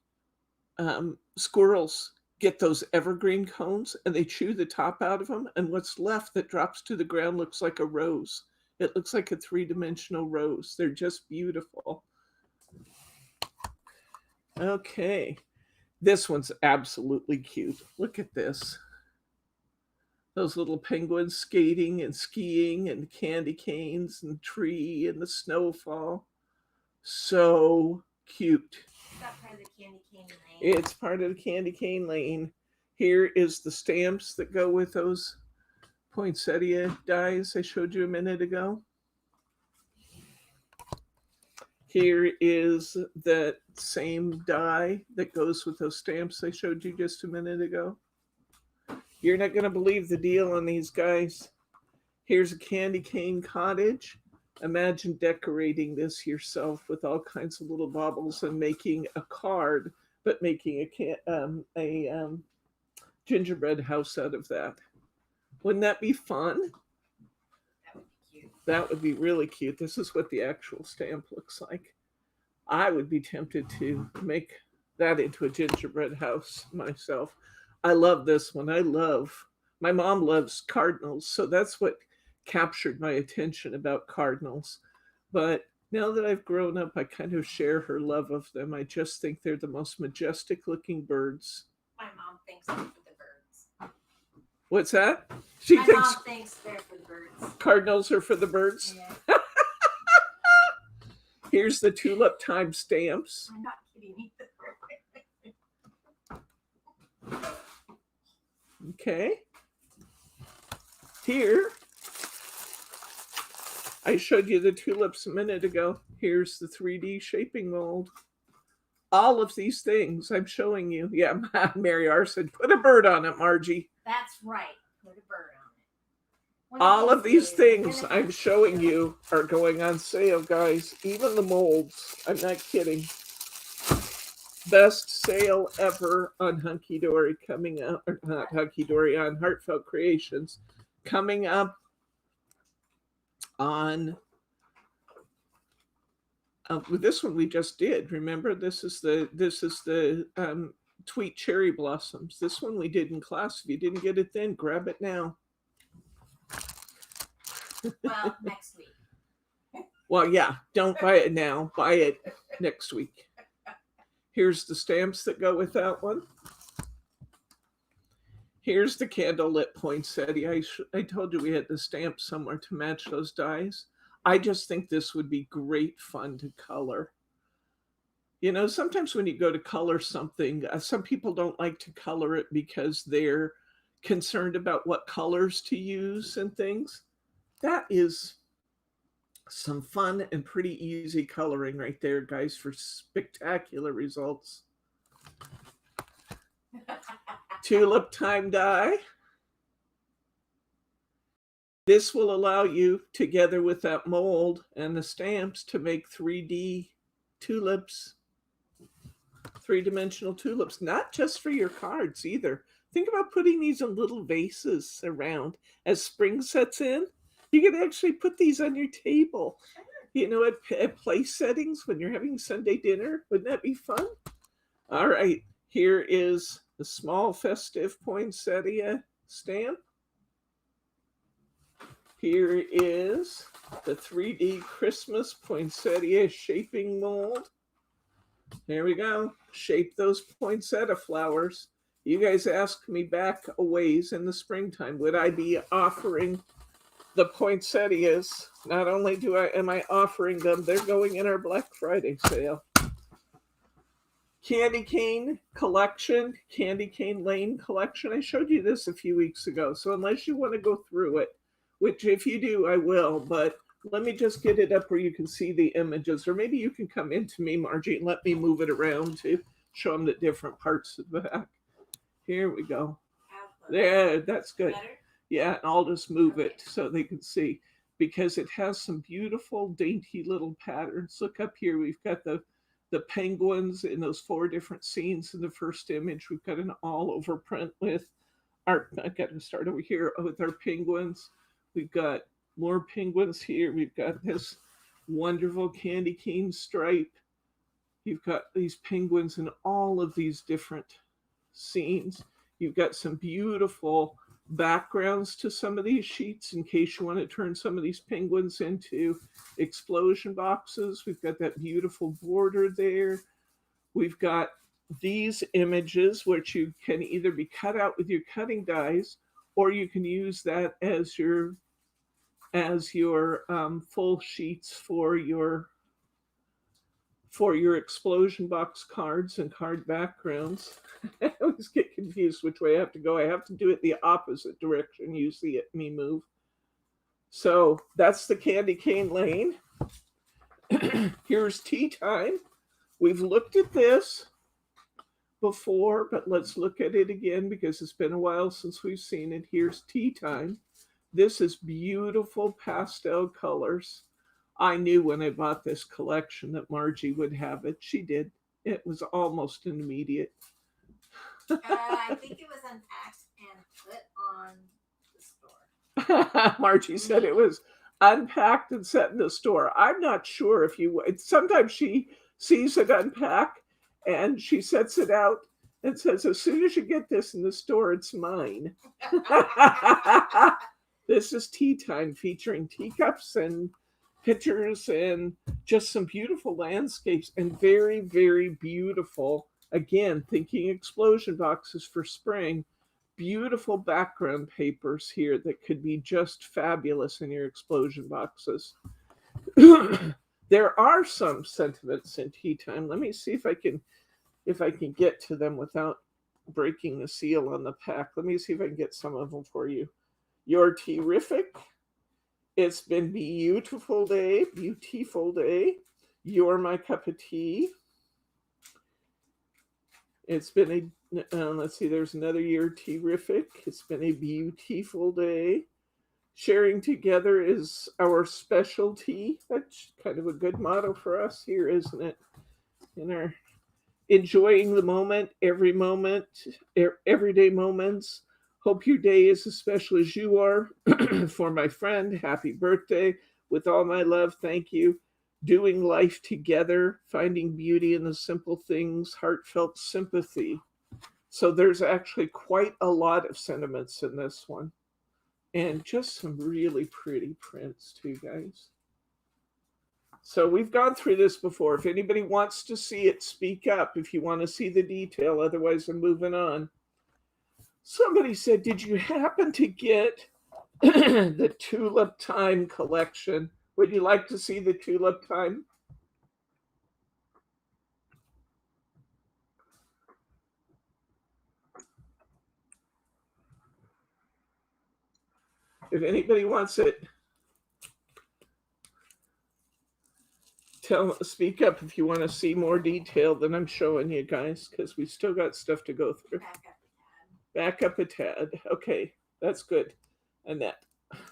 squirrels get those evergreen cones and they chew the top out of them. And what's left that drops to the ground looks like a rose. It looks like a three-dimensional rose. They're just beautiful. Okay. This one's absolutely cute. Look at this. Those little penguins skating and skiing and candy canes and tree and the snowfall. So cute. Is that part of the candy cane lane? It's part of the candy cane lane. Here is the stamps that go with those poinsettia dies I showed you a minute ago. Here is that same die that goes with those stamps I showed you just a minute ago. You're not going to believe the deal on these guys. Here's a candy cane cottage. Imagine decorating this yourself with all kinds of little baubles and making a card, but making a gingerbread house out of that. Wouldn't that be fun? That would be cute. That would be really cute. This is what the actual stamp looks like. I would be tempted to make that into a gingerbread house myself. I love this one. My mom loves cardinals, so that's what captured my attention about cardinals. But now that I've grown up, I kind of share her love of them. I just think they're the most majestic looking birds. My mom thinks they're for the birds. What's that? My mom thinks they're for the birds. Cardinals are for the birds? Yeah. Here's the tulip time stamps. I'm not kidding either. Okay. Here, I showed you the tulips a minute ago. Here's the 3D shaping mold. All of these things I'm showing you. Yeah, Mary R said, put a bird on it, Margie. That's right. Put a bird on it. All of these things I'm showing you are going on sale, guys. Even the molds. I'm not kidding. Best sale ever on Hunky Dory coming up, or not Hunky Dory, on Heartfelt Creations coming up on this one we just did. Remember, this is the Tweet Cherry Blossoms. This one we did in class. If you didn't get it then, grab it now. Well, next week. Well, yeah, don't buy it now. Buy it next week. Here's the stamps that go with that one. Here's the Candlelit Poinsettia. I told you we had the stamps somewhere to match those dies. I just think this would be great fun to color. You know, sometimes when you go to color something, some people don't like to color it because they're concerned about what colors to use and things. That is some fun and pretty easy coloring right there, guys, for spectacular results. Tulip time die. This will allow you, together with that mold and the stamps, to make 3D tulips, three-dimensional tulips, not just for your cards either. Think about putting these in little vases around. As spring sets in, you can actually put these on your table, you know, at place settings when you're having Sunday dinner. Wouldn't that be fun? All right, here is the small festive poinsettia stamp. Here is the 3D Christmas poinsettia shaping mold. There we go. Shape those poinsettia flowers. You guys asked me back a ways in the springtime, would I be offering the poinsettias? Not only am I offering them, they're going in our Black Friday sale. Candy cane collection, Candy cane lane collection. I showed you this a few weeks ago. So unless you want to go through it, which if you do, I will, but let me just get it up where you can see the images, or maybe you can come into me, Margie, and let me move it around to show them the different parts of the back. Here we go. There, that's good. Better? Yeah, and I'll just move it so they can see, because it has some beautiful, dainty little patterns. Look up here. We've got the penguins in those 4 different scenes in the first image. We've got an all-over print with our, I got to start over here with our penguins. We've got more penguins here. We've got this wonderful candy cane stripe. You've got these penguins in all of these different scenes. You've got some beautiful backgrounds to some of these sheets in case you want to turn some of these penguins into explosion boxes. We've got that beautiful border there. We've got these images, which you can either be cut out with your cutting dies, or you can use that as your full sheets for your explosion box cards and card backgrounds. I always get confused which way I have to go. I have to do it the opposite direction you see it me move. So that's the candy cane lane. Here's tea time. We've looked at this before, but let's look at it again because it's been a while since we've seen it. Here's tea time. This is beautiful pastel colors. I knew when I bought this collection that Margie would have it. She did. It was almost an immediate. I think it was unpacked and put on the store. Margie said it was unpacked and set in the store. I'm not sure if you would. Sometimes she sees it unpack and she sets it out and says, as soon as you get this in the store, it's mine. This is tea time, featuring teacups and pictures and just some beautiful landscapes and very, very beautiful, again, thinking explosion boxes for spring, beautiful background papers here that could be just fabulous in your explosion boxes. There are some sentiments in tea time. Let me see if I can get to them without breaking the seal on the pack. Let me see if I can get some of them for you. You're terrific. It's been beautiful day, beautiful day. You're my cup of tea. It's been a, let's see, there's another year, terrific. It's been a beautiful day. Sharing together is our specialty. That's kind of a good motto for us here, isn't it? In our enjoying the moment, everyday moments. Hope your day is as special as you are. For my friend, happy birthday. With all my love, thank you. Doing life together, finding beauty in the simple things, heartfelt sympathy. So there's actually quite a lot of sentiments in this one. And just some really pretty prints too, guys. So we've gone through this before. If anybody wants to see it, speak up if you want to see the detail. Otherwise, I'm moving on. Somebody said, did you happen to get the Tulip Time collection? Would you like to see the Tulip Time? If anybody wants it, speak up if you want to see more detail than I'm showing you guys, because we still got stuff to go through. Back up a tad. Okay, that's good. Annette,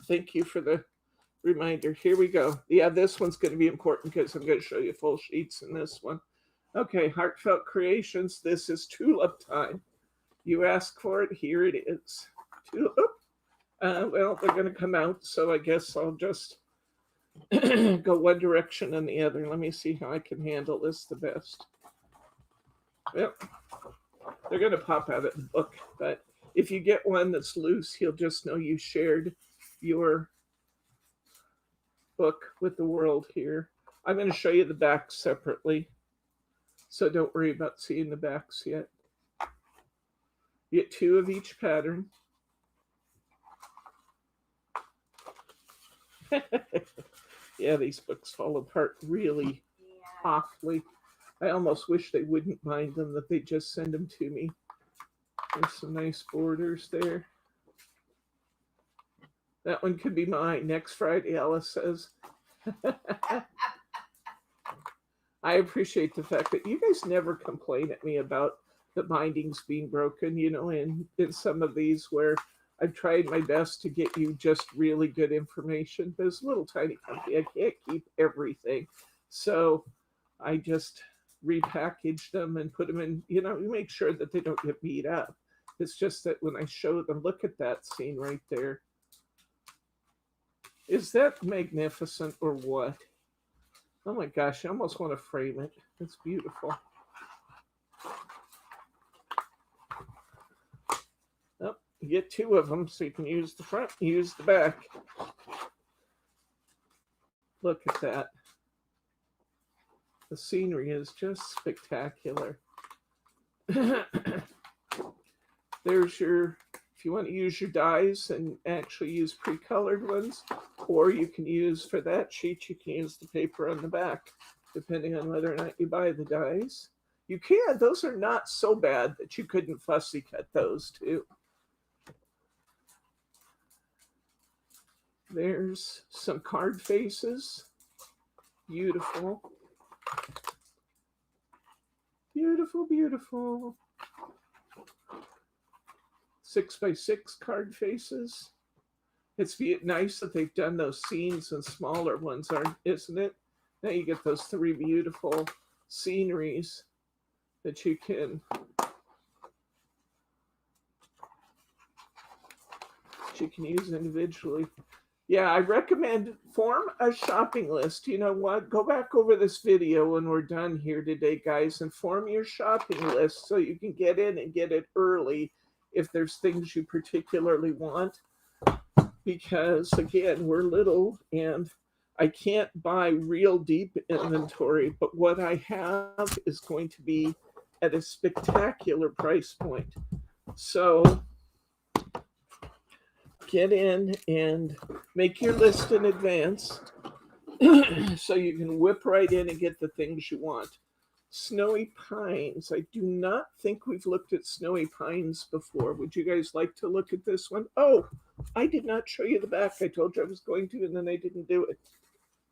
thank you for the reminder. Here we go. Yeah, this one's going to be important because I'm going to show you full sheets in this one. Okay, Heartfelt Creations. This is Tulip Time. You asked for it. Here it is. Tulip. Well, they're going to come out, so I guess I'll just go one direction and the other. Let me see how I can handle this the best. Well, they're going to pop out of the book, but if you get one that's loose, you'll just know you shared your book with the world here. I'm going to show you the backs separately, so don't worry about seeing the backs yet. You get 2 of each pattern. Yeah, these books fall apart really awfully. I almost wish they wouldn't bind them, that they just send them to me. There's some nice borders there. That one could be mine next Friday, Alice says. I appreciate the fact that you guys never complain at me about the bindings being broken, you know, in some of these where I've tried my best to get you just really good information, but it's a little tiny company. I can't keep everything. So I just repackage them and put them in, you know, you make sure that they don't get beat up. It's just that when I show them, look at that scene right there. Is that magnificent or what? Oh my gosh, I almost want to frame it. It's beautiful. Oh, you get 2 of them, so you can use the front, use the back. Look at that. The scenery is just spectacular. There's your, if you want to use your dies and actually use pre-colored ones, or you can use, for that sheet, you can use the paper on the back, depending on whether or not you buy the dies. You can, those are not so bad that you couldn't fussy cut those too. There's some card faces. Beautiful. Beautiful, beautiful. 6x6 card faces. It's nice that they've done those scenes and smaller ones, isn't it? Now you get those 3 beautiful sceneries that you can use individually. Yeah, I recommend form a shopping list. You know what? Go back over this video when we're done here today, guys, and form your shopping list so you can get in and get it early if there's things you particularly want. Because, again, we're little and I can't buy real deep inventory, but what I have is going to be at a spectacular price point. So get in and make your list in advance so you can whip right in and get the things you want. Snowy Pines. I do not think we've looked at Snowy Pines before. Would you guys like to look at this one? Oh, I did not show you the back. I told you I was going to, and then I didn't do it.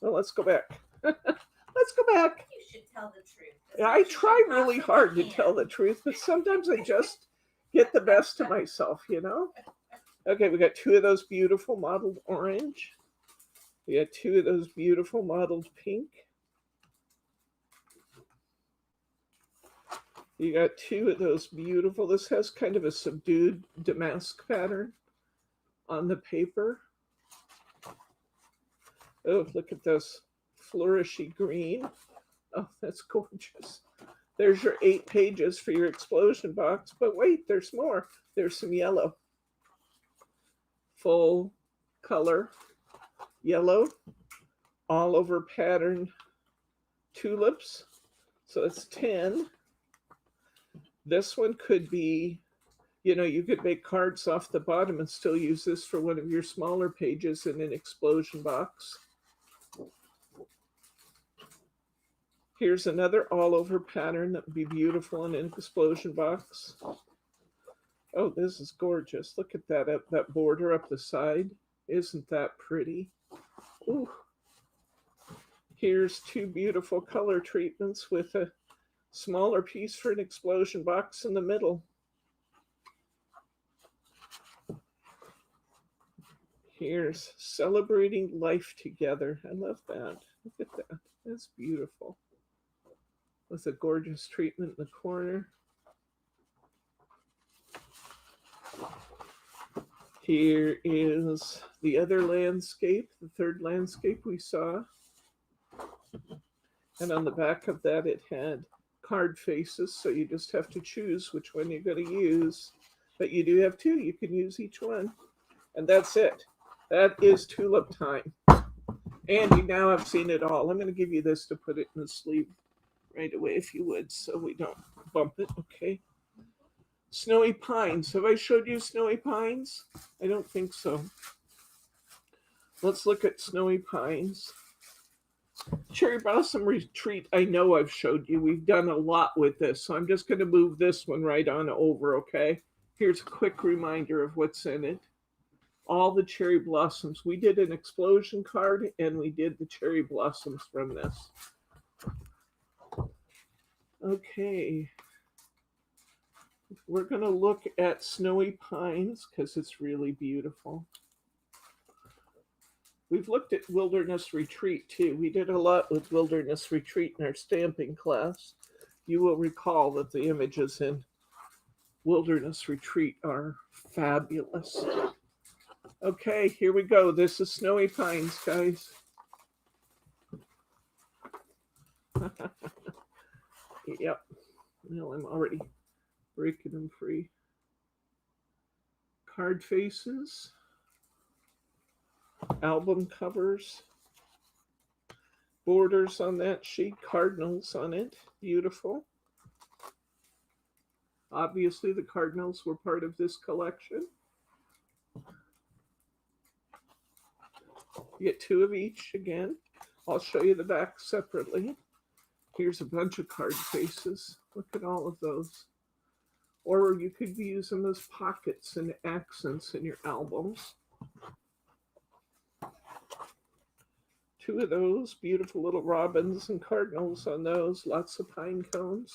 Well, let's go back. Let's go back. You should tell the truth. I try really hard to tell the truth, but sometimes I just get the best of myself, you know? Okay, we got two of those beautiful mottled orange. We got two of those beautiful mottled pink. You got two of those beautiful, this has kind of a subdued damask pattern on the paper. Oh, look at this flourishy green. Oh, that's gorgeous. There's your 8 pages for your explosion box, but wait, there's more. There's some yellow. Full color yellow, all over pattern tulips. So it's 10. This one could be, you know, you could make cards off the bottom and still use this for one of your smaller pages in an explosion box. Here's another all over pattern that would be beautiful in an explosion box. Oh, this is gorgeous. Look at that, that border up the side. Isn't that pretty? Ooh. Here's two beautiful color treatments with a smaller piece for an explosion box in the middle. Here's Celebrating Life Together. I love that. Look at that. That's beautiful. With a gorgeous treatment in the corner. Here is the other landscape, the third landscape we saw. And on the back of that, it had card faces, so you just have to choose which one you're going to use. But you do have two, you can use each one. And that's it. That is tulip time. And you now have seen it all. I'm going to give you this to put it in the sleeve right away, if you would, so we don't bump it, okay? Snowy Pines. Have I showed you Snowy Pines? I don't think so. Let's look at Snowy Pines. Cherry Blossom Retreat, I know I've showed you. We've done a lot with this, so I'm just going to move this one right on over, okay? Here's a quick reminder of what's in it. All the cherry blossoms. We did an explosion card, and we did the cherry blossoms from this. Okay. We're going to look at Snowy Pines because it's really beautiful. We've looked at Wilderness Retreat too. We did a lot with Wilderness Retreat in our stamping class. You will recall that the images in Wilderness Retreat are fabulous. Okay, here we go. This is Snowy Pines, guys. Yep. Well, I'm already breaking them free. Card faces. Album covers. Borders on that sheet. Cardinals on it. Beautiful. Obviously, the cardinals were part of this collection. You get two of each again. I'll show you the back separately. Here's a bunch of card faces. Look at all of those. Or you could use them as pockets and accents in your albums. Two of those, beautiful little robins and cardinals on those. Lots of pine cones.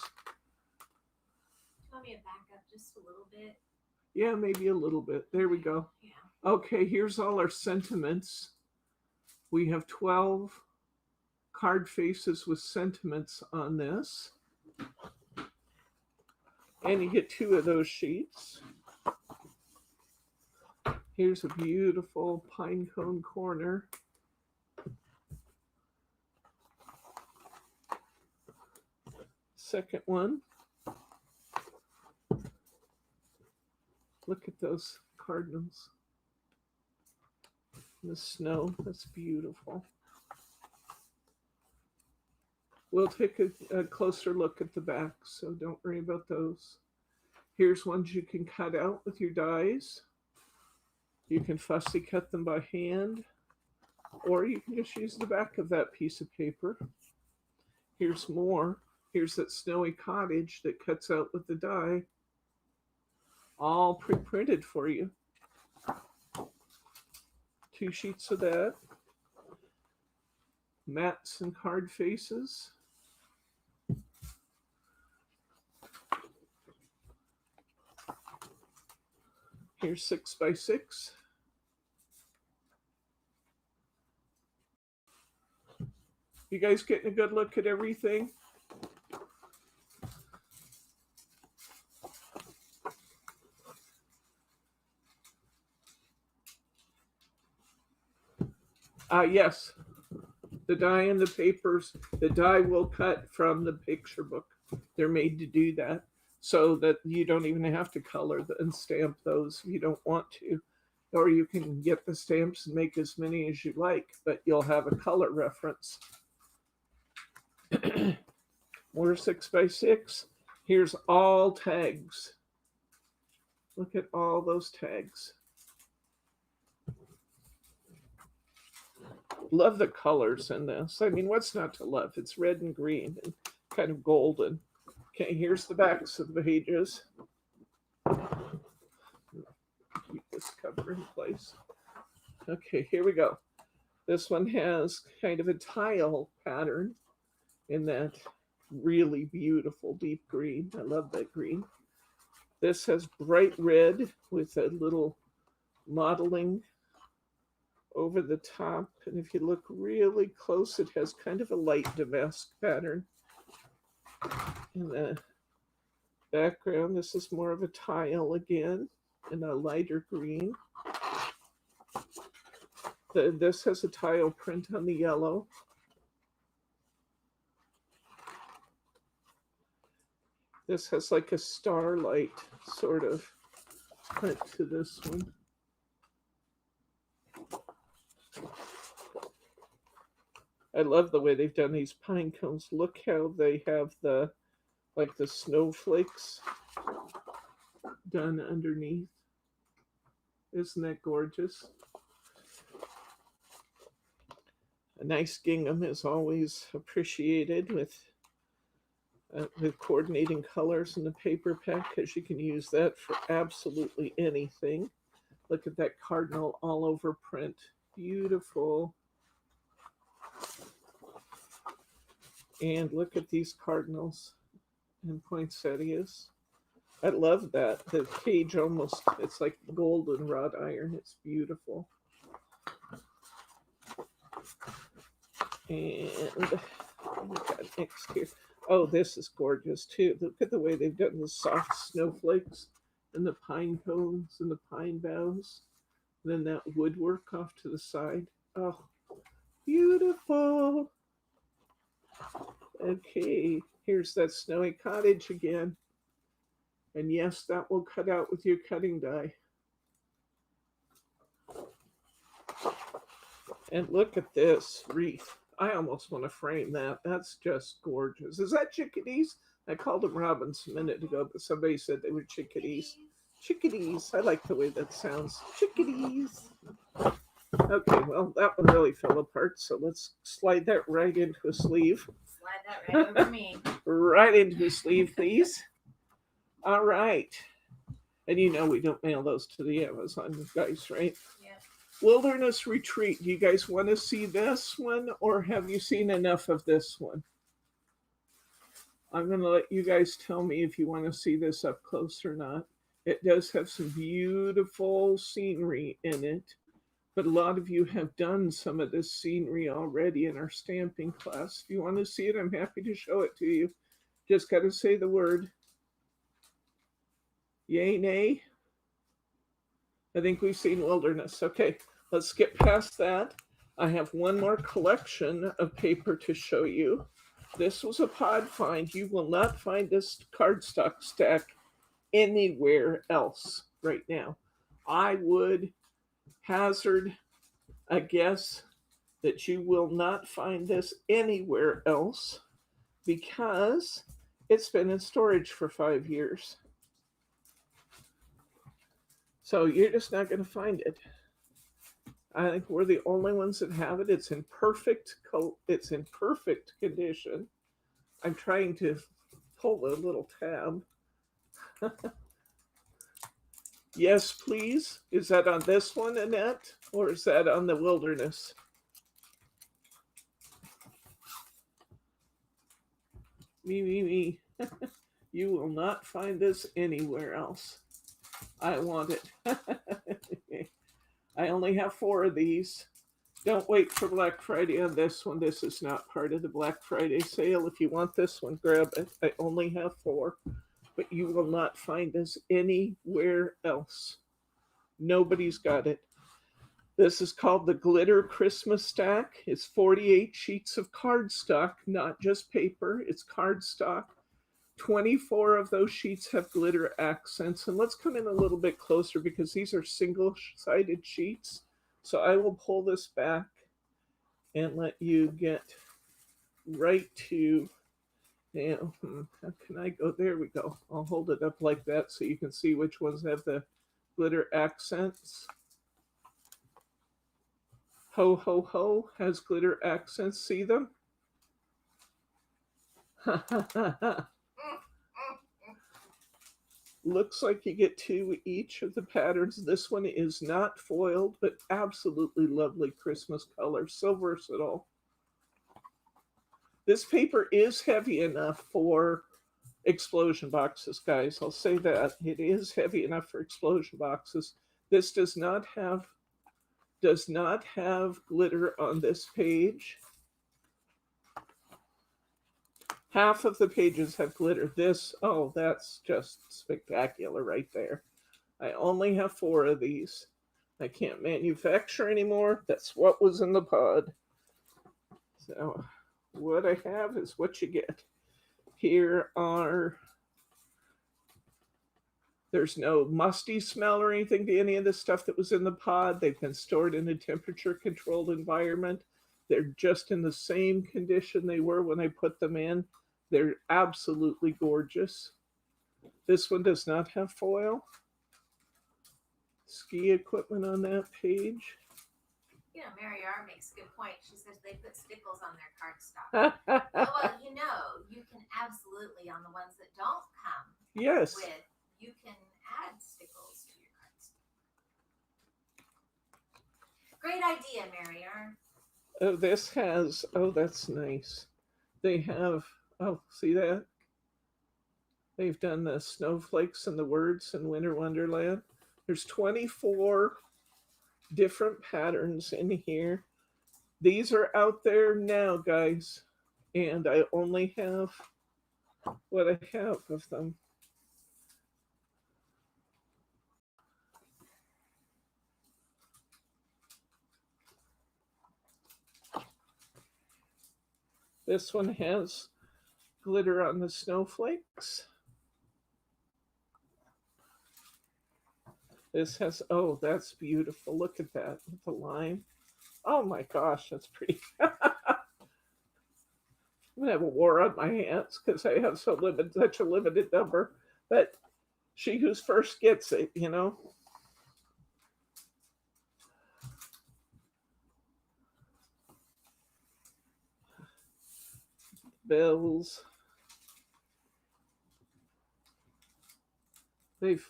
Want me to back up just a little bit? Yeah, maybe a little bit. There we go. Yeah. Okay, here's all our sentiments. We have 12 card faces with sentiments on this. And you get two of those sheets. Here's a beautiful pine cone corner. Second one. Look at those cardinals. The snow, that's beautiful. We'll take a closer look at the back, so don't worry about those. Here's ones you can cut out with your dies. You can fussy cut them by hand, or you can just use the back of that piece of paper. Here's more. Here's that snowy cottage that cuts out with the die. All pre-printed for you. 2 sheets of that. Mats and card faces. Here's 6 by 6. You guys getting a good look at everything? Yes, the die and the papers, the die will cut from the picture book. They're made to do that so that you don't even have to color and stamp those if you don't want to. Or you can get the stamps and make as many as you like, but you'll have a color reference. More 6 by 6. Here's all tags. Look at all those tags. Love the colors in this. I mean, what's not to love? It's red and green and kind of golden. Okay, here's the backs of the pages. Keep this cover in place. Okay, here we go. This one has kind of a tile pattern in that really beautiful deep green. I love that green. This has bright red with a little modeling over the top, and if you look really close, it has kind of a light damask pattern. In the background, this is more of a tile again in a lighter green. This has a tile print on the yellow. This has like a starlight sort of print to this one. I love the way they've done these pine cones. Look how they have the snowflakes done underneath. Isn't that gorgeous? A nice gingham is always appreciated with coordinating colors in the paper pack, because you can use that for absolutely anything. Look at that cardinal all over print. Beautiful. And look at these cardinals and poinsettias. I love that. The page almost, it's like golden wrought iron. It's beautiful. And what we got next here? Oh, this is gorgeous too. Look at the way they've done the soft snowflakes and the pine cones and the pine boughs. And then that woodwork off to the side. Oh, beautiful. Okay, here's that snowy cottage again. And yes, that will cut out with your cutting die. And look at this wreath. I almost want to frame that. That's just gorgeous. Is that chickadees? I called them robins a minute ago, but somebody said they were chickadees. Chickadees. I like the way that sounds. Chickadees. Okay, well, that one really fell apart, so let's slide that right into a sleeve. Slide that right over me. Right into a sleeve, please. All right. And you know we don't mail those to the Amazon guys, right? Yeah. Wilderness Retreat. Do you guys want to see this one, or have you seen enough of this one? I'm going to let you guys tell me if you want to see this up close or not. It does have some beautiful scenery in it, but a lot of you have done some of this scenery already in our stamping class. If you want to see it, I'm happy to show it to you. Just got to say the word. Yay, nay? I think we've seen wilderness. Okay, let's skip past that. I have one more collection of paper to show you. This was a pod find. You will not find this cardstock stack anywhere else right now. I would hazard a guess that you will not find this anywhere else because it's been in storage for 5 years. So you're just not going to find it. I think we're the only ones that have it. It's in perfect condition. I'm trying to pull the little tab. Yes, please. Is that on this one, Annette? Or is that on the Wilderness? Me. You will not find this anywhere else. I want it. I only have 4 of these. Don't wait for Black Friday on this one. This is not part of the Black Friday sale. If you want this one, grab it. I only have 4. But you will not find this anywhere else. Nobody's got it. This is called the Glitter Christmas Stack. It's 48 sheets of cardstock, not just paper. It's cardstock. 24 of those sheets have glitter accents. And let's come in a little bit closer because these are single-sided sheets. So I will pull this back and let you get right to, how can I go? There we go. I'll hold it up like that so you can see which ones have the glitter accents. Ho Ho Ho has glitter accents. See them? Looks like you get 2 each of the patterns. This one is not foiled, but absolutely lovely Christmas color. So versatile. This paper is heavy enough for explosion boxes, guys. I'll say that. It is heavy enough for explosion boxes. This does not have glitter on this page. Half of the pages have glitter. This, oh, that's just spectacular right there. I only have 4 of these. I can't manufacture anymore. That's what was in the pod. So what I have is what you get. Here are, there's no musty smell or anything to any of the stuff that was in the pod. They've been stored in a temperature-controlled environment. They're just in the same condition they were when I put them in. They're absolutely gorgeous. This one does not have foil. Ski equipment on that page. You know, Mary R makes a good point. She says they put stickles on their cardstock. Well, you know, you can absolutely, on the ones that don't come yes. with, you can add stickles to your cardstock. Great idea, Mary R. Oh, this has, oh, that's nice. They have, oh, see that? They've done the snowflakes and the words in Winter Wonderland. There's 24 different patterns in here. These are out there now, guys. And I only have what I have of them. This one has glitter on the snowflakes. This has, oh, that's beautiful. Look at that with the line. Oh my gosh, that's pretty. I'm gonna have a war on my hands because I have such a limited number. But she who's first gets it, you know. Bells. They've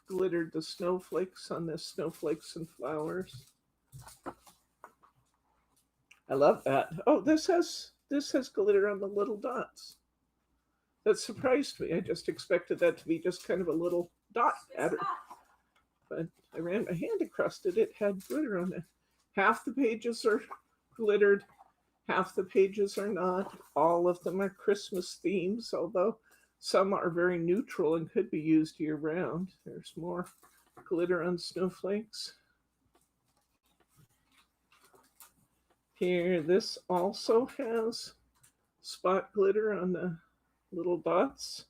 glittered the snowflakes on this snowflakes and flowers. I love that. Oh, this has glitter on the little dots. That surprised me. I just expected that to be just kind of a little dot pattern. But I ran my hand across it. It had glitter on it. Half the pages are glittered. Half the pages are not. All of them are Christmas themes, although some are very neutral and could be used year round. There's more glitter on snowflakes. Here, this also has spot glitter on the little dots.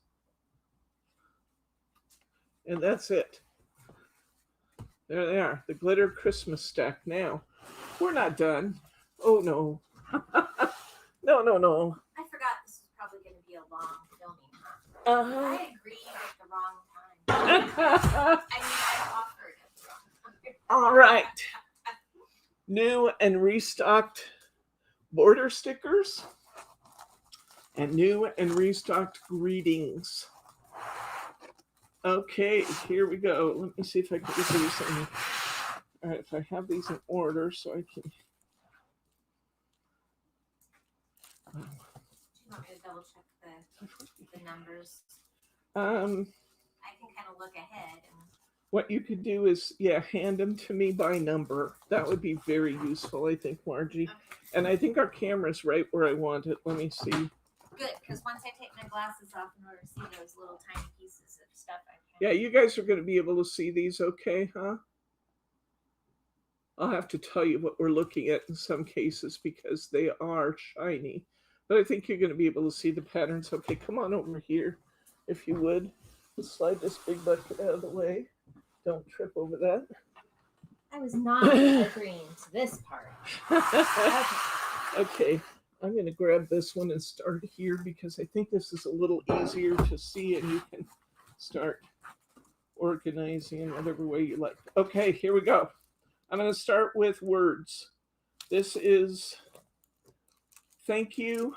And that's it. There they are, the glitter Christmas stack. Now, we're not done. Oh no. No. I forgot this was probably going to be a long filming, huh? I agreed at the wrong time. I mean, I offered at the wrong time. All right. new and restocked border stickers, and new and restocked greetings. Okay, here we go. Let me see if I can get these in. All right, if I have these in order so I can. Do you want me to double check the numbers? I can kind of look ahead. What you could do is, yeah, hand them to me by number. That would be very useful, I think, Margie. Okay. And I think our camera's right where I want it. Let me see. Good, because once I take my glasses off in order to see those little tiny pieces of stuff, I can. Yeah, you guys are going to be able to see these okay, huh? I'll have to tell you what we're looking at in some cases because they are shiny. But I think you're going to be able to see the patterns. Okay, come on over here, if you would. Let's slide this big bucket out of the way. Don't trip over that. I was not agreeing to this part. Okay, I'm going to grab this one and start here because I think this is a little easier to see and you can start organizing in whatever way you like. Okay, here we go. I'm going to start with words. This is thank you.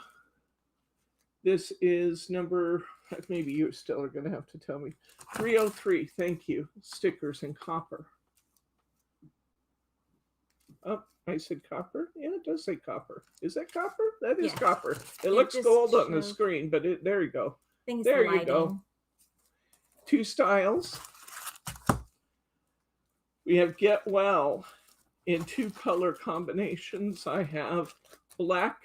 This is number, maybe you still are going to have to tell me, 303, thank you, stickers in copper. Oh, I said copper? Yeah, it does say copper. Is that copper? That is copper. It looks gold on the screen, but there you go. There you go. 2 styles. We have Get Well in 2 color combinations. I have black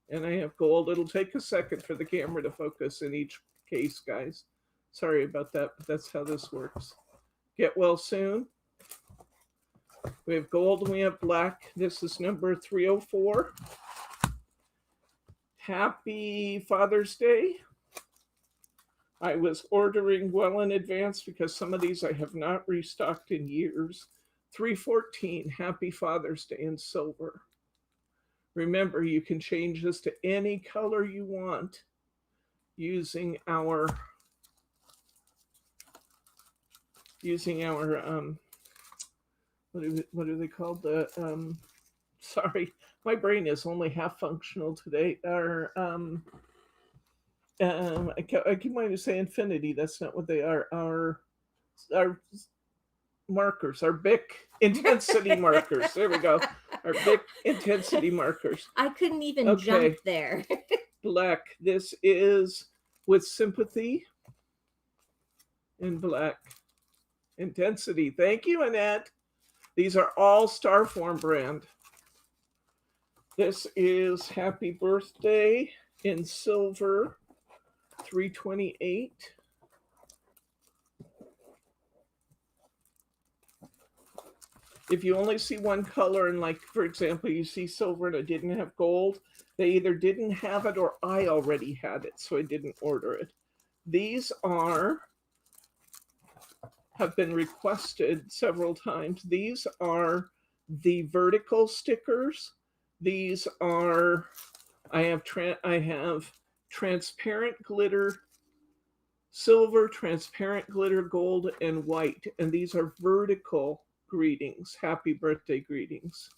and I have gold. It'll take a second for the camera to focus in each case, guys. Sorry about that, but that's how this works. Get Well Soon. We have gold and we have black. This is number 304. Happy Father's Day. I was ordering well in advance because some of these I have not restocked in years. 314, Happy Father's Day in silver. Remember, you can change this to any color you want using our what are they called? Sorry, my brain is only half functional today. Our I keep wanting to say infinity. That's not what they are. Our markers, our Bic Intensity Markers. There we go. Our Bic Intensity Markers. I couldn't even jump there. Black. This is with sympathy in black. Intensity. Thank you, Annette. These are all Starform brand. This is Happy Birthday in silver. 328. If you only see one color and, like, for example, you see silver and it didn't have gold, they either didn't have it or I already had it, so I didn't order it. These have been requested several times. These are the vertical stickers. These are, I have transparent glitter, silver, transparent glitter, gold, and white. And these are vertical greetings, happy birthday greetings.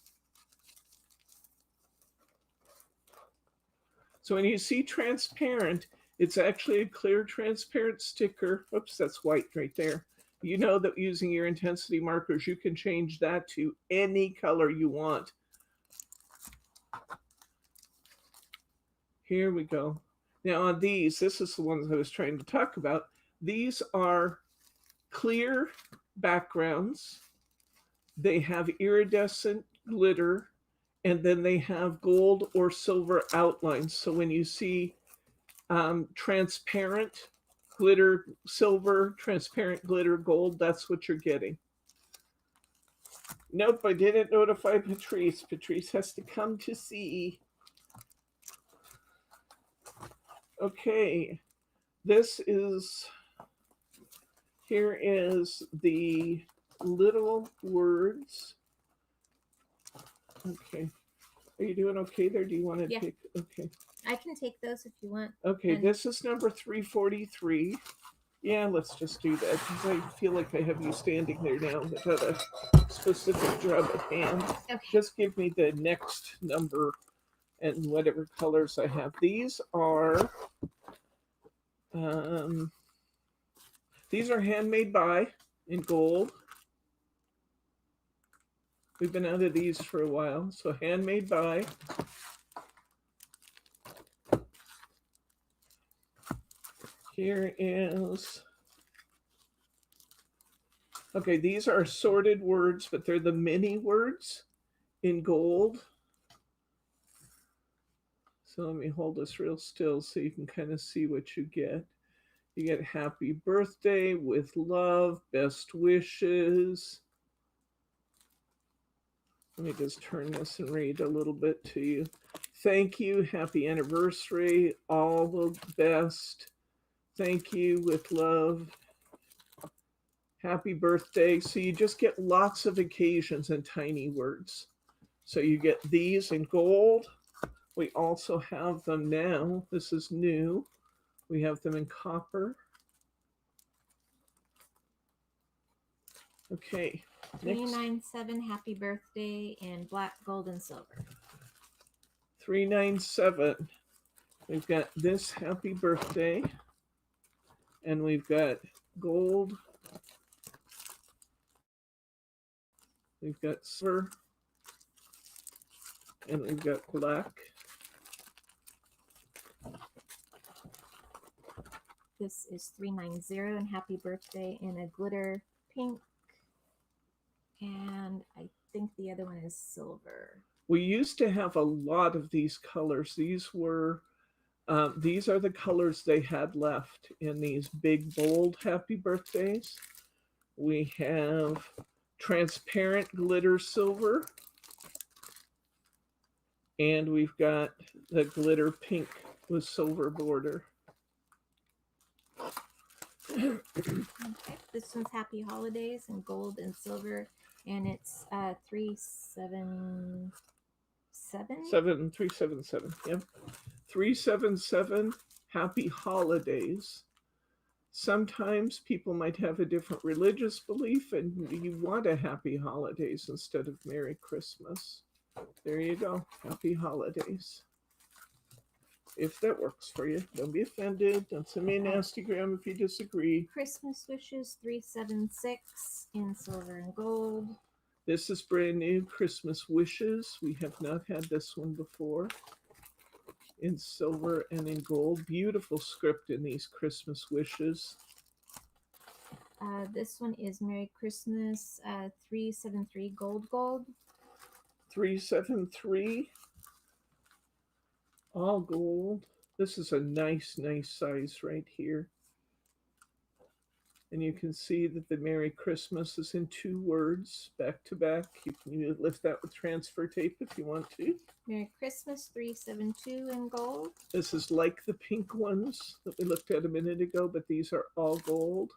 So when you see transparent, it's actually a clear transparent sticker. Oops, that's white right there. You know that using your intensity markers, you can change that to any color you want. Here we go. Now on these, this is the ones I was trying to talk about. These are clear backgrounds. They have iridescent glitter, and then they have gold or silver outlines. So when you see transparent glitter, silver, transparent glitter, gold, that's what you're getting. Nope, I didn't notify Patrice. Patrice has to come to see. Okay, here is the little words. Okay. Are you doing okay there? Do you want to pick? Okay. I can take those if you want. Okay, this is number 343. Yeah, let's just do that because I feel like I have you standing there now without a specific job at hand. Okay. Just give me the next number and whatever colors I have. These are handmade by in gold. We've been out of these for a while, so handmade by. Here is, okay, these are assorted words, but they're the mini words in gold. So let me hold this real still so you can kind of see what you get. You get happy birthday, with love, best wishes. Let me just turn this and read a little bit to you. Thank you, happy anniversary, all the best. Thank you, with love, happy birthday. So you just get lots of occasions and tiny words. So you get these in gold. We also have them now. This is new. We have them in copper. Okay. 397 happy birthday in black, gold, and silver. 397. We've got this happy birthday. And we've got gold. We've got silver. And we've got black. This is 390 and happy birthday in a glitter pink. And I think the other one is silver. We used to have a lot of these colors. These are the colors they had left in these big, bold happy birthdays. We have transparent glitter silver. And we've got the glitter pink with silver border. Okay, this one's happy holidays in gold and silver. And it's 377. 377. Yep. 377 happy holidays. Sometimes people might have a different religious belief and you want a happy holidays instead of Merry Christmas. There you go. Happy holidays. If that works for you, don't be offended. Don't send me a nasty gram if you disagree. Christmas wishes 376 in silver and gold. This is brand new, Christmas wishes. We have not had this one before. In silver and in gold. Beautiful script in these Christmas wishes. This one is Merry Christmas 373 gold. 373. All gold. This is a nice size right here. And you can see that the Merry Christmas is in 2 words, back to back. You can lift that with transfer tape if you want to. Merry Christmas 372 in gold. This is like the pink ones that we looked at a minute ago, but these are all gold.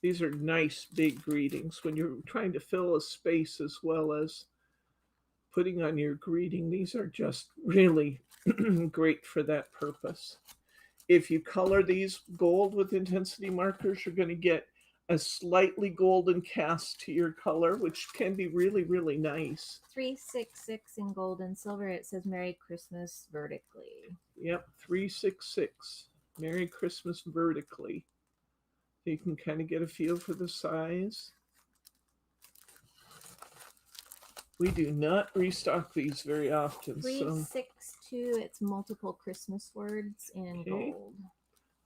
These are nice big greetings when you're trying to fill a space as well as putting on your greeting. These are just really great for that purpose. If you color these gold with intensity markers, you're going to get a slightly golden cast to your color, which can be really, really nice. 366 in gold and silver. It says Merry Christmas vertically. Yep, 366. Merry Christmas vertically. You can kind of get a feel for the size. We do not restock these very often. 362, it's multiple Christmas words in gold.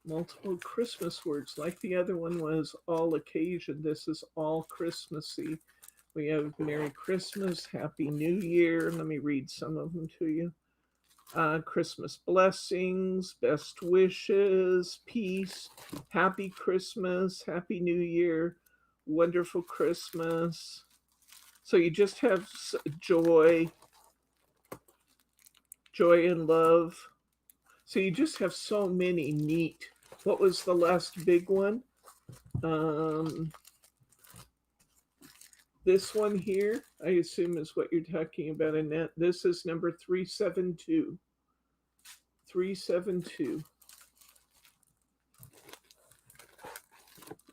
Multiple Christmas words, like the other one was all occasion. This is all Christmassy. We have Merry Christmas, Happy New Year. Let me read some of them to you. Christmas blessings, best wishes, peace, Happy Christmas, Happy New Year, wonderful Christmas. So you just have joy and love. So you just have so many neat. What was the last big one? This one here, I assume is what you're talking about, Annette. This is number 372. 372.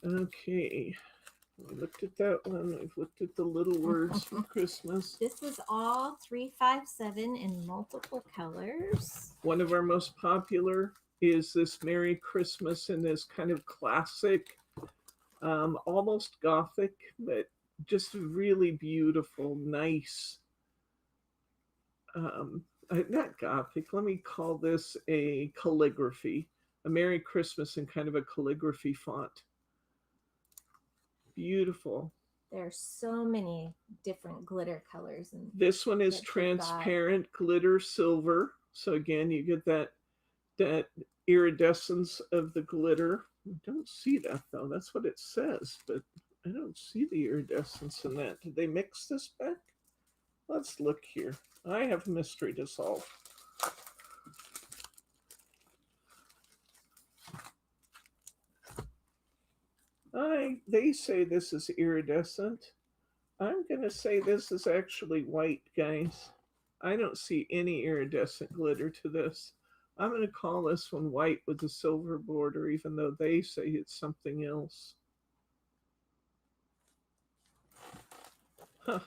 Okay. We looked at that one. We've looked at the little words for Christmas. This is all 357 in multiple colors. One of our most popular is this Merry Christmas in this kind of classic, almost Gothic, but just really beautiful, nice, not Gothic, let me call this a calligraphy, a Merry Christmas in kind of a calligraphy font. Beautiful. There's so many different glitter colors. And this one is transparent glitter silver. So again, you get that iridescence of the glitter. I don't see that though. That's what it says, but I don't see the iridescence in that. Did they mix this back? Let's look here. I have a mystery to solve. They say this is iridescent. I'm going to say this is actually white, guys. I don't see any iridescent glitter to this. I'm going to call this one white with a silver border, even though they say it's something else. Huh.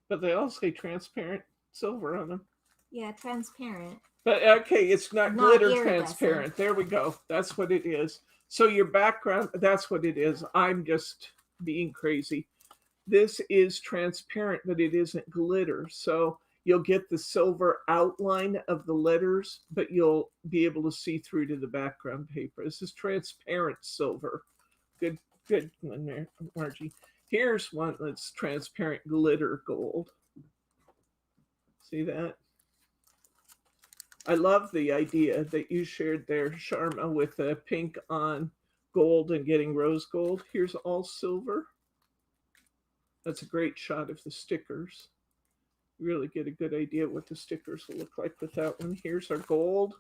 But they all say transparent silver on them. Yeah, transparent. But okay, it's not glitter transparent. There we go. That's what it is. So your background, that's what it is. I'm just being crazy. This is transparent, but it isn't glitter. So you'll get the silver outline of the letters, but you'll be able to see through to the background paper. This is transparent silver. Good one there, Margie. Here's one that's transparent glitter gold. See that? I love the idea that you shared there, Sharma, with the pink on gold and getting rose gold. Here's all silver. That's a great shot of the stickers. You really get a good idea what the stickers will look like with that one. Here's our gold.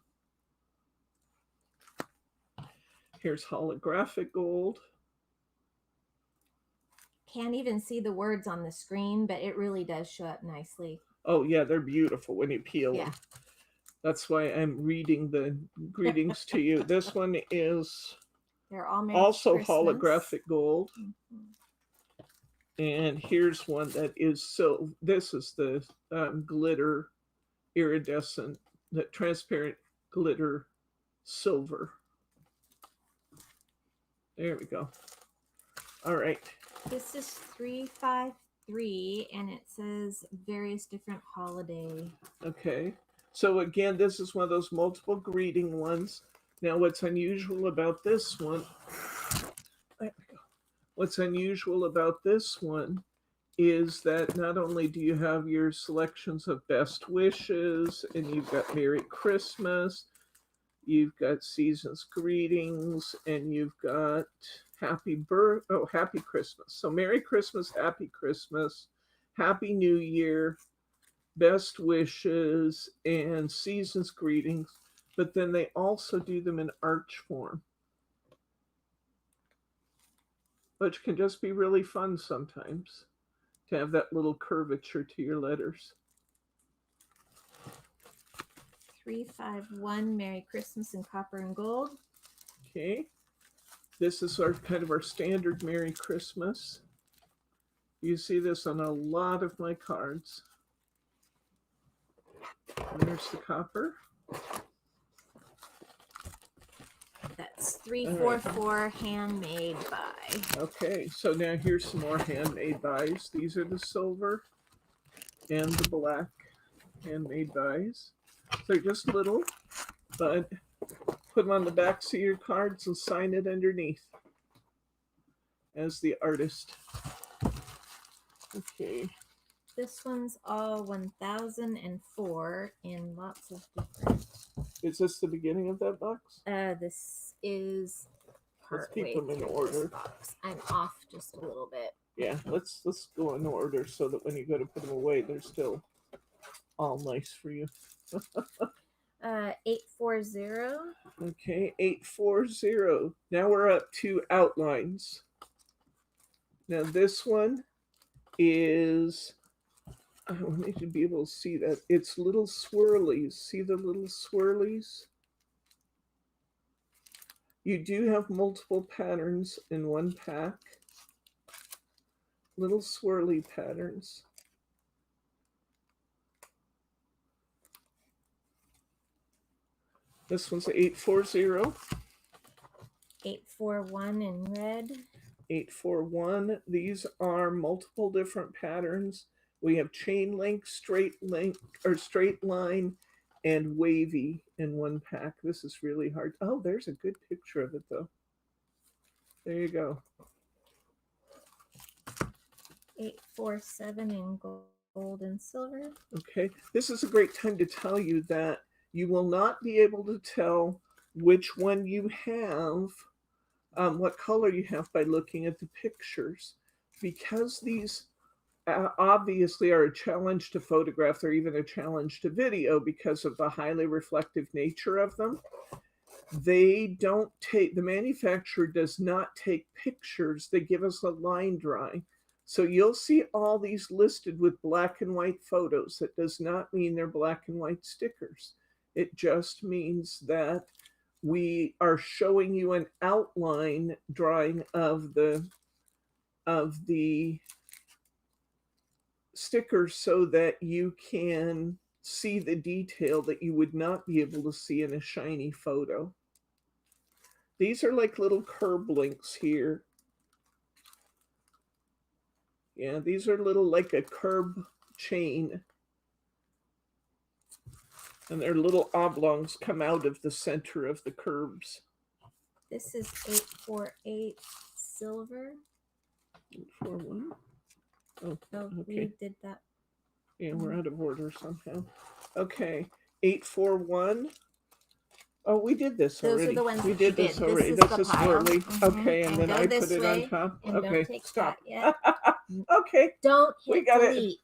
Here's holographic gold. Can't even see the words on the screen, but it really does show up nicely. Oh yeah, they're beautiful when you peel them. That's why I'm reading the greetings to you. This one is they're all also Christmas. Holographic gold. And here's one that is this is the glitter iridescent, the transparent glitter silver. There we go. All right. This is 353 and it says various different holiday. Okay. So again, this is one of those multiple greeting ones. Now what's unusual about this one, there we go. What's unusual about this one is that not only do you have your selections of best wishes and you've got Merry Christmas, you've got season's greetings, and you've got Happy Christmas. So Merry Christmas, Happy Christmas, Happy New Year, best wishes, and season's greetings. But then they also do them in arch form, which can just be really fun sometimes to have that little curvature to your letters. 351 Merry Christmas in copper and gold. Okay. This is our kind of our standard Merry Christmas. You see this on a lot of my cards. And there's the copper. That's 344 handmade by. Okay, so now here's some more handmade buys. These are the silver and the black handmade buys. They're just little, but put them on the backs of your cards and sign it underneath as the artist. Okay. This one's all 1004 in lots of different. Is this the beginning of that box? This is Let's keep them in order. Box. I'm off just a little bit. Yeah, let's go in order so that when you go to put them away, they're still all nice for you. 840. Okay, 840. Now we're up to outlines. Now this one is, I want you to be able to see that. It's little swirlies. See the little swirlies? You do have multiple patterns in one pack. Little swirly patterns. This one's 840. 841 in red. 841. These are multiple different patterns. We have chain link, straight line, and wavy in one pack. This is really hard. Oh, there's a good picture of it though. There you go. 847 in gold and silver. Okay, this is a great time to tell you that you will not be able to tell which one you have, what color you have by looking at the pictures, because these obviously are a challenge to photograph or even a challenge to video because of the highly reflective nature of them. They don't take, the manufacturer does not take pictures. They give us a line drawing. So you'll see all these listed with black and white photos. That does not mean they're black and white stickers. It just means that we are showing you an outline drawing of the stickers so that you can see the detail that you would not be able to see in a shiny photo. These are like little curb links here. Yeah, these are little like a curb chain. And their little oblongs come out of the center of the curbs. This is 848 silver. 841. Oh, okay. We did that. Yeah, we're out of order somehow. Okay, 841. Oh, we did this already. Those are the ones we did this already. This is swirly. Okay, and then I put it on top. Okay, stop. Okay, don't hit we got delete.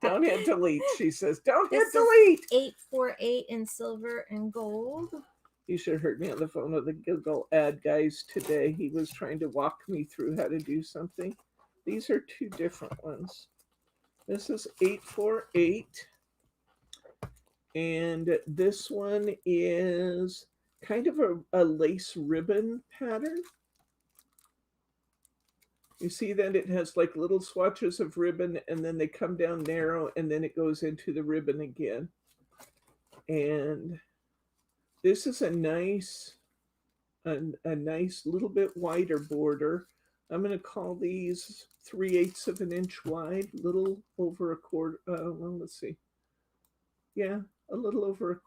Don't hit delete, she says. Don't hit delete. 848 in silver and gold. You should have heard me on the phone with the Google ad guys today. He was trying to walk me through how to do something. These are two different ones. This is 848. And this one is kind of a lace ribbon pattern. You see that it has like little swatches of ribbon and then they come down narrow and then it goes into the ribbon again. And this is a nice little bit wider border. I'm going to call these 3/8 of an inch wide, little over a quarter. Well, let's see. Yeah, a little over a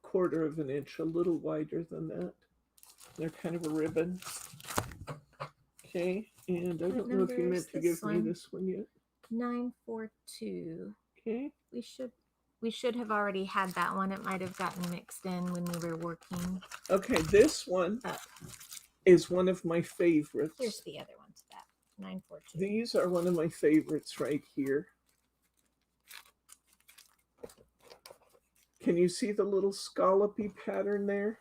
quarter of an inch, a little wider than that. They're kind of a ribbon. Okay, and I don't know if you meant to give me this one yet. 942. Okay. We should have already had that one. It might have gotten mixed in when we were working. Okay, this one is one of my favorites. Here's the other one to that. 942. These are one of my favorites right here. Can you see the little scallopy pattern there?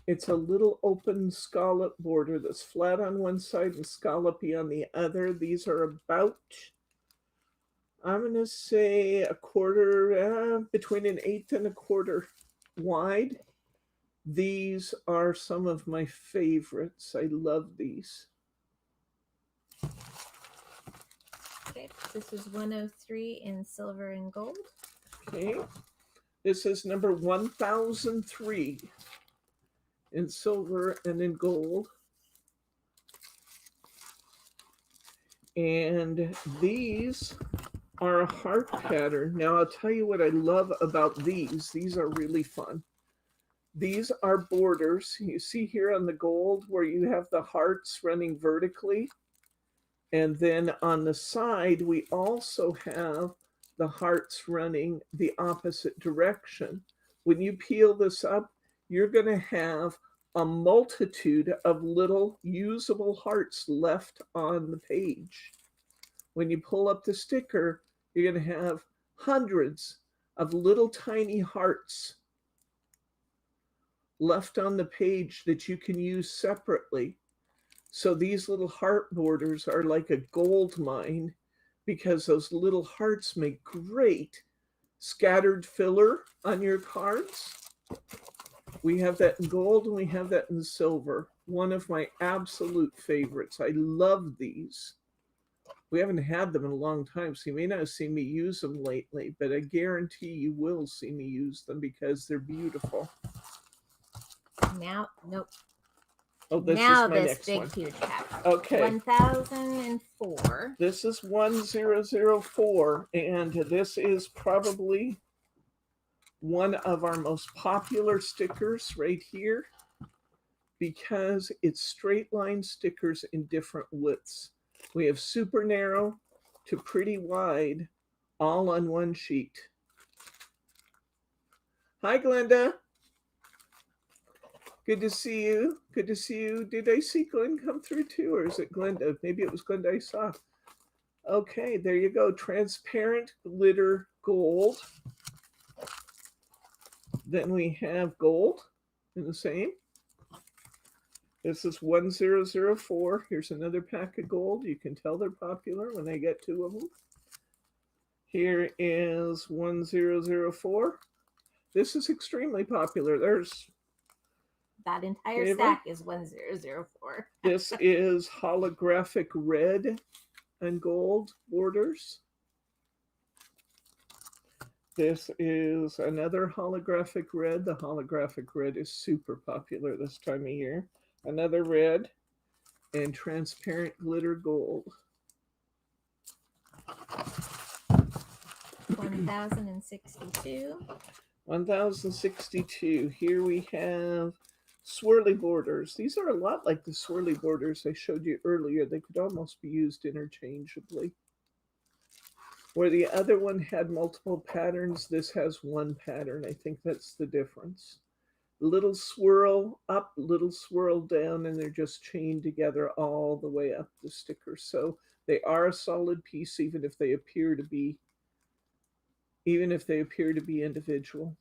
It's a little open scallop border that's flat on one side and scallopy on the other. These are about, I'm going to say a quarter, between an 1/8 and a quarter wide. These are some of my favorites. I love these. Okay, this is 103 in silver and gold. Okay, this is number 1003 in silver and in gold. And these are a heart pattern. Now, I'll tell you what I love about these. These are really fun. These are borders. You see here on the gold where you have the hearts running vertically. And then on the side, we also have the hearts running the opposite direction. When you peel this up, you're going to have a multitude of little usable hearts left on the page. When you pull up the sticker, you're going to have hundreds of little tiny hearts left on the page that you can use separately. So these little heart borders are like a gold mine because those little hearts make great scattered filler on your cards. We have that in gold and we have that in silver. One of my absolute favorites. I love these. We haven't had them in a long time, so you may not have seen me use them lately, but I guarantee you will see me use them because they're beautiful. Now, nope. Oh, this now is my this next big, one. huge pack. Okay. 1004. This is 1004, and this is probably one of our most popular stickers right here because it's straight line stickers in different widths. We have super narrow to pretty wide, all on one sheet. Hi, Glenda. Good to see you. Good to see you. Did I see Glenn come through too, or is it Glenda? Maybe it was Glenda I saw. Okay, there you go. Transparent glitter gold. Then we have gold in the same. This is 1004. Here's another pack of gold. You can tell they're popular when they get two of them. Here is 1004. This is extremely popular. There's that entire stack is 1004. This is Holographic Red and Gold Borders. This is another Holographic Red. The Holographic Red is super popular this time of year. Another red and transparent glitter gold. 1062. 1062. Here we have Swirly Borders. These are a lot like the Swirly Borders I showed you earlier. They could almost be used interchangeably. Where the other one had multiple patterns, this has one pattern. I think that's the difference. Little swirl up, little swirl down, and they're just chained together all the way up the sticker. So they are a solid piece, even if they appear to be individual.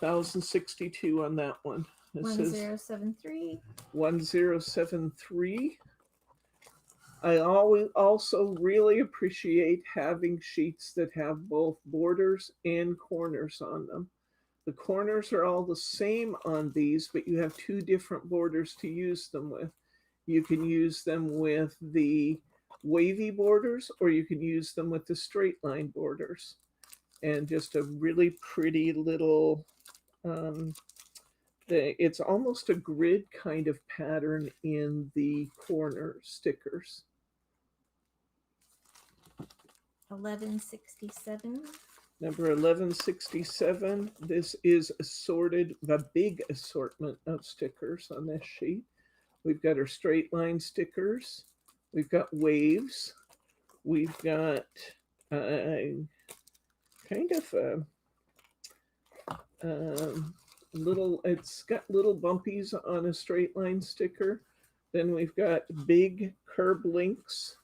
1062 on that one. This 1073. 1073. I also really appreciate having sheets that have both borders and corners on them. The corners are all the same on these, but you have two different borders to use them with. You can use them with the wavy borders, or you can use them with the straight line borders. And just a really pretty little, it's almost a grid kind of pattern in the corner stickers. 1167. Number 1167. This is assorted, the big assortment of stickers on this sheet. We've got our straight line stickers. We've got waves. We've got kind of a little, it's got little bumpies on a straight line sticker. Then we've got big curb links.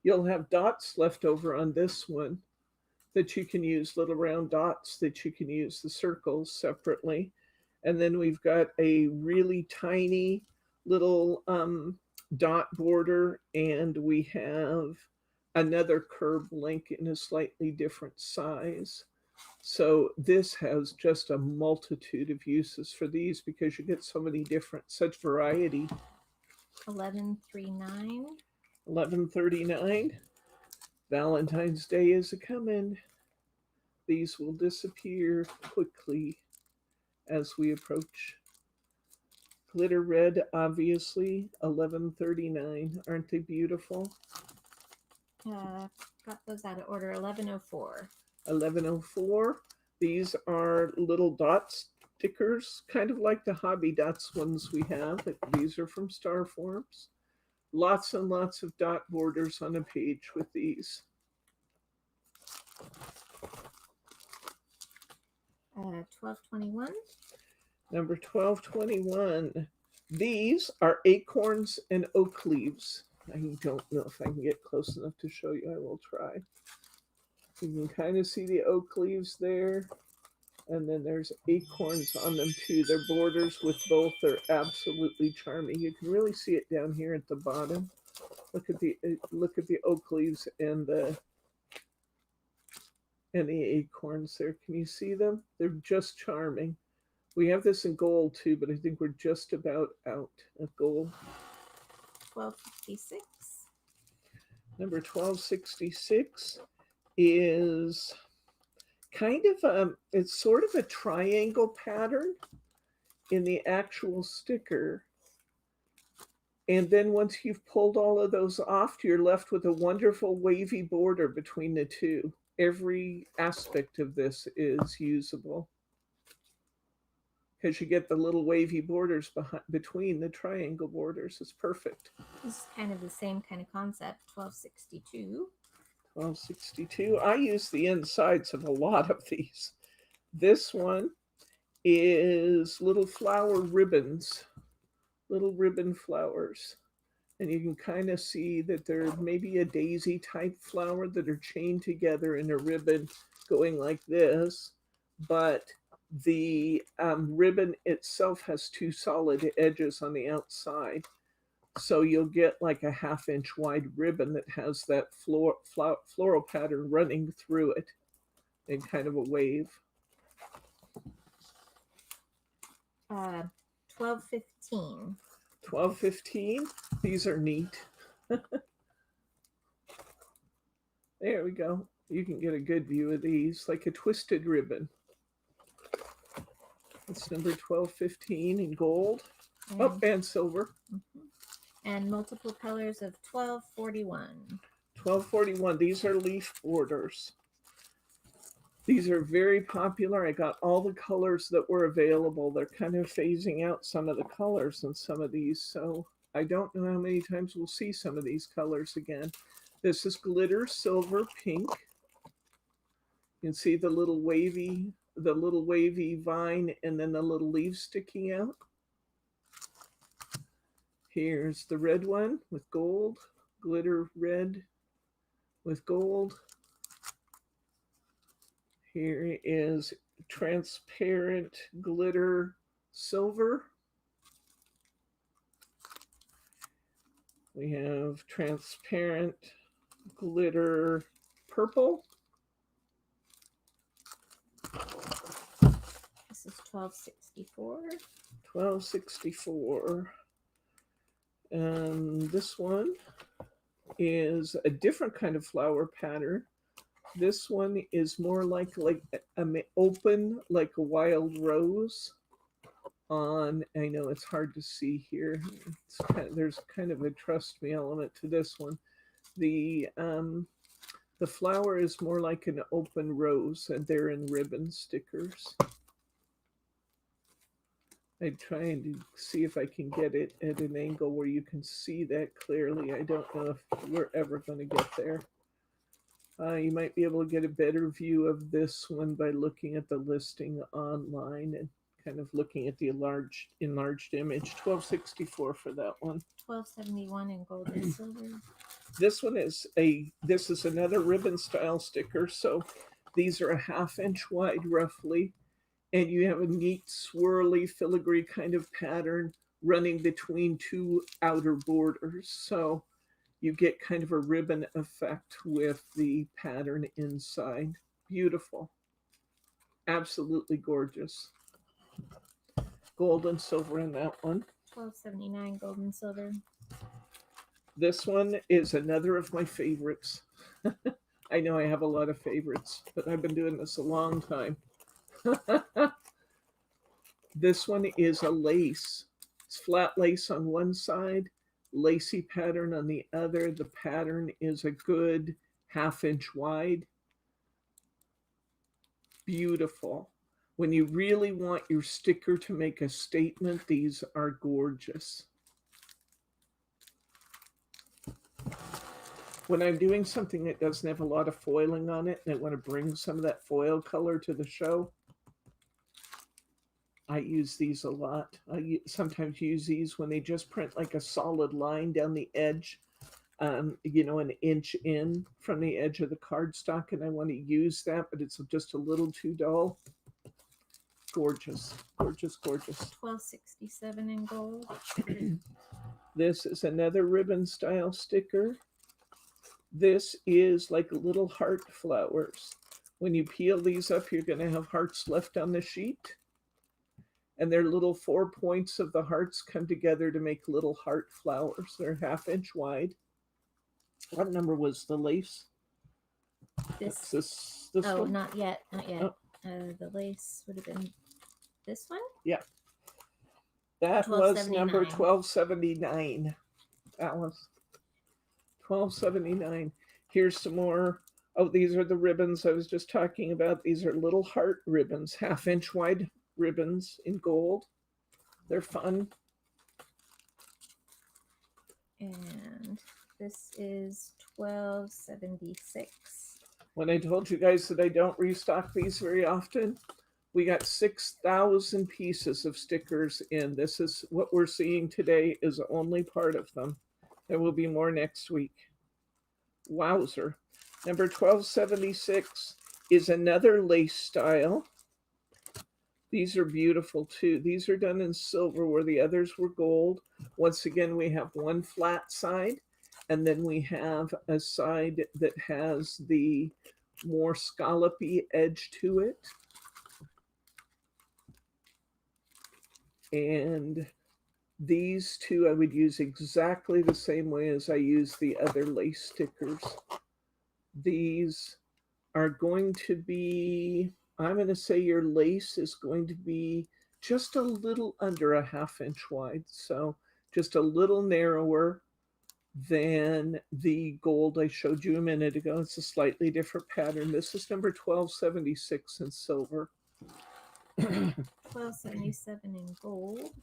You'll have dots left over on this one that you can use, little round dots that you can use the circles separately. And then we've got a really tiny little dot border, and we have another curb link in a slightly different size. So this has just a multitude of uses for these because you get so many different, such variety. 1139. 1139. Valentine's Day is a-coming. These will disappear quickly as we approach. Glitter red, obviously, 1139. Aren't they beautiful? Got those out of order. 1104. 1104. These are little dot stickers, kind of like the Hobby Dots ones we have. These are from Star Forms. Lots and lots of dot borders on a page with these. 1221. Number 1221. These are Acorns and Oak Leaves. I don't know if I can get close enough to show you. I will try. You can kind of see the oak leaves there. And then there's acorns on them too. Their borders with both are absolutely charming. You can really see it down here at the bottom. Look at the oak leaves and the And the acorns there. Can you see them? They're just charming. We have this in gold too, but I think we're just about out of gold. 1256. Number 1266 is kind of it's sort of a triangle pattern in the actual sticker. And then once you've pulled all of those off, you're left with a wonderful wavy border between the two. Every aspect of this is usable because you get the little wavy borders between the triangle borders. It's perfect. This is kind of the same kind of concept. 1262. 1262. I use the insides of a lot of these. This one is little flower ribbons, little ribbon flowers. And you can kind of see that they're maybe a daisy type flower that are chained together in a ribbon going like this. But the ribbon itself has two solid edges on the outside. So you'll get like a 1/2 inch wide ribbon that has that floral pattern running through it in kind of a wave. 1215. 1215. These are neat. There we go. You can get a good view of these, like a twisted ribbon. It's number 1215 in gold. And silver. Mm-hmm. And multiple colors of 1241. 1241. These are leaf borders. These are very popular. I got all the colors that were available. They're kind of phasing out some of the colors in some of these, so I don't know how many times we'll see some of these colors again. This is glitter silver pink. You can see the little wavy vine and then the little leaves sticking out. Here's the red one with gold, glitter red with gold. Here is transparent glitter silver. We have transparent glitter purple. This is 1264. 1264. And this one is a different kind of flower pattern. This one is more like open, like a wild rose. I know it's hard to see here. There's kind of a trust me element to this one. The flower is more like an open rose, and they're in ribbon stickers. I'm trying to see if I can get it at an angle where you can see that clearly. I don't know if we're ever going to get there. You might be able to get a better view of this one by looking at the listing online and kind of looking at the enlarged image. 1264 for that one. 1271 in gold and silver. This one is another ribbon style sticker. So these are a 1/2 inch wide roughly. And you have a neat swirly filigree kind of pattern running between two outer borders. So you get kind of a ribbon effect with the pattern inside. Beautiful. Absolutely gorgeous. Gold and silver in that one. 1279 gold and silver. This one is another of my favorites. I know I have a lot of favorites, but I've been doing this a long time. This one is a lace. It's flat lace on one side, lacy pattern on the other. The pattern is a good 1/2 inch wide. Beautiful. When you really want your sticker to make a statement, these are gorgeous. When I'm doing something that doesn't have a lot of foiling on it and I want to bring some of that foil color to the show, I use these a lot. I sometimes use these when they just print like a solid line down the edge, an inch in from the edge of the cardstock, and I want to use that, but it's just a little too dull. Gorgeous, gorgeous, gorgeous. 1267 in gold. This is another ribbon style sticker. This is like little heart flowers. When you peel these up, you're going to have hearts left on the sheet. And their little 4 points of the hearts come together to make little heart flowers. They're 1/2 inch wide. What number was the lace? This one? Oh, not yet. Oh. The lace would have been this one? Yeah. That was number 1279, Alice. 1279. Here's some more. Oh, these are the ribbons I was just talking about. These are little heart ribbons, 1/2 inch wide ribbons in gold. They're fun. And this is 1276. When I told you guys that I don't restock these very often, we got 6,000 pieces of stickers in. This is what we're seeing today is only part of them. There will be more next week. Wowzer. Number 1276 is another lace style. These are beautiful too. These are done in silver where the others were gold. Once again, we have one flat side, and then we have a side that has the more scallopy edge to it. And these two I would use exactly the same way as I use the other lace stickers. These are going to be, I'm going to say your lace is going to be just a little under 1/2 inch wide. So just a little narrower than the gold I showed you a minute ago. It's a slightly different pattern. This is number 1276 in silver. 1277 in gold.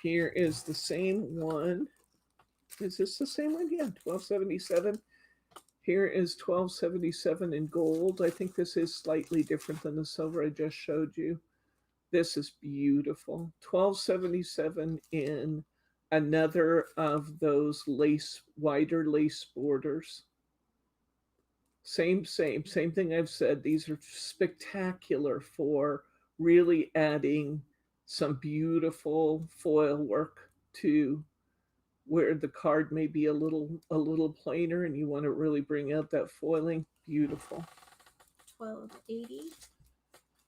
Here is the same one. Is this the same one? Yeah, 1277. Here is 1277 in gold. I think this is slightly different than the silver I just showed you. This is beautiful. 1277 in another of those lace, wider lace borders. Same thing I've said. These are spectacular for really adding some beautiful foil work to where the card may be a little plainer and you want to really bring out that foiling. Beautiful. 1280.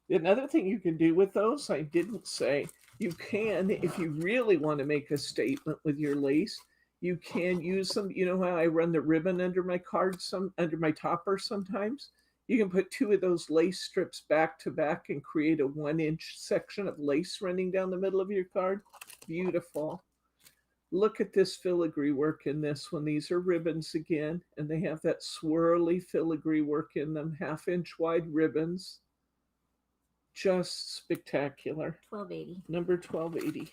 Another thing you can do with those, I didn't say, you can, if you really want to make a statement with your lace, you can use them. You know how I run the ribbon under my card, under my topper sometimes? You can put 2 of those lace strips back to back and create a 1-inch section of lace running down the middle of your card. Beautiful. Look at this filigree work in this one. These are ribbons again, and they have that swirly filigree work in them, 1/2 inch wide ribbons. Just spectacular. 1280. Number 1280.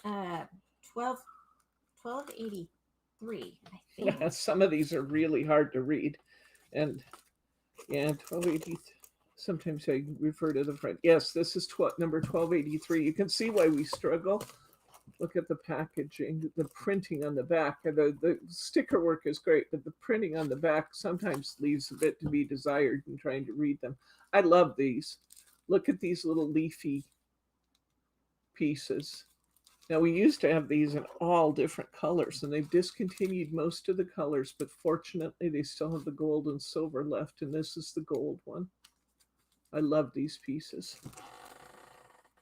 1283, I think. Yeah, some of these are really hard to read. And yeah, 1280. Sometimes I refer to the front. Yes, this is number 1283. You can see why we struggle. Look at the packaging, the printing on the back. The sticker work is great, but the printing on the back sometimes leaves a bit to be desired in trying to read them. I love these. Look at these little leafy pieces. Now, we used to have these in all different colors, and they've discontinued most of the colors, but fortunately, they still have the gold and silver left, and this is the gold one. I love these pieces.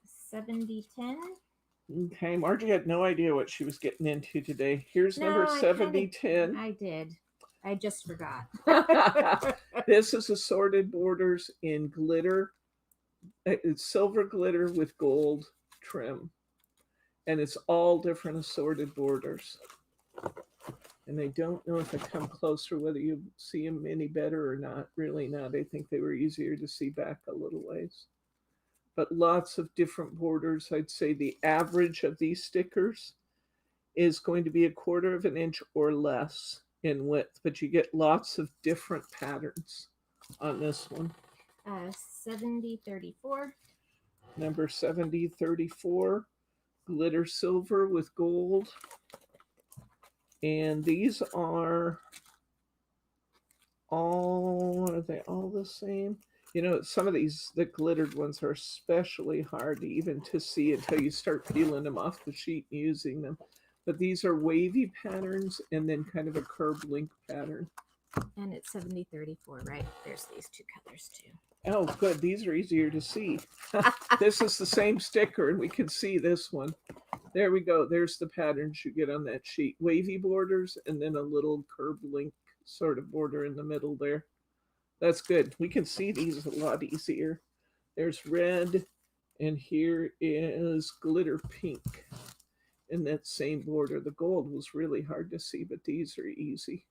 7010. Okay, Margie had no idea what she was getting into today. Here's number 7010. I did. I just forgot. This is Assorted Borders in glitter. It's silver glitter with gold trim. And it's all different assorted borders. And I don't know if I come closer whether you see them any better or not. Really not. I think they were easier to see back a little ways. But lots of different borders. I'd say the average of these stickers is going to be 1/4 of an inch or less in width, but you get lots of different patterns on this one. 7034. Number 7034, glitter silver with gold. And these are they all the same? You know, some of these, the glittered ones are especially hard even to see until you start peeling them off the sheet and using them. But these are wavy patterns and then kind of a curved link pattern. And it's 70-34, right? There's these two colors too. Oh, good. These are easier to see. This is the same sticker, and we can see this one. There we go. There's the patterns you get on that sheet. Wavy borders, and then a little curb link sort of border in the middle there. That's good. We can see these a lot easier. There's red, and here is glitter pink in that same border. The gold was really hard to see, but these are easy.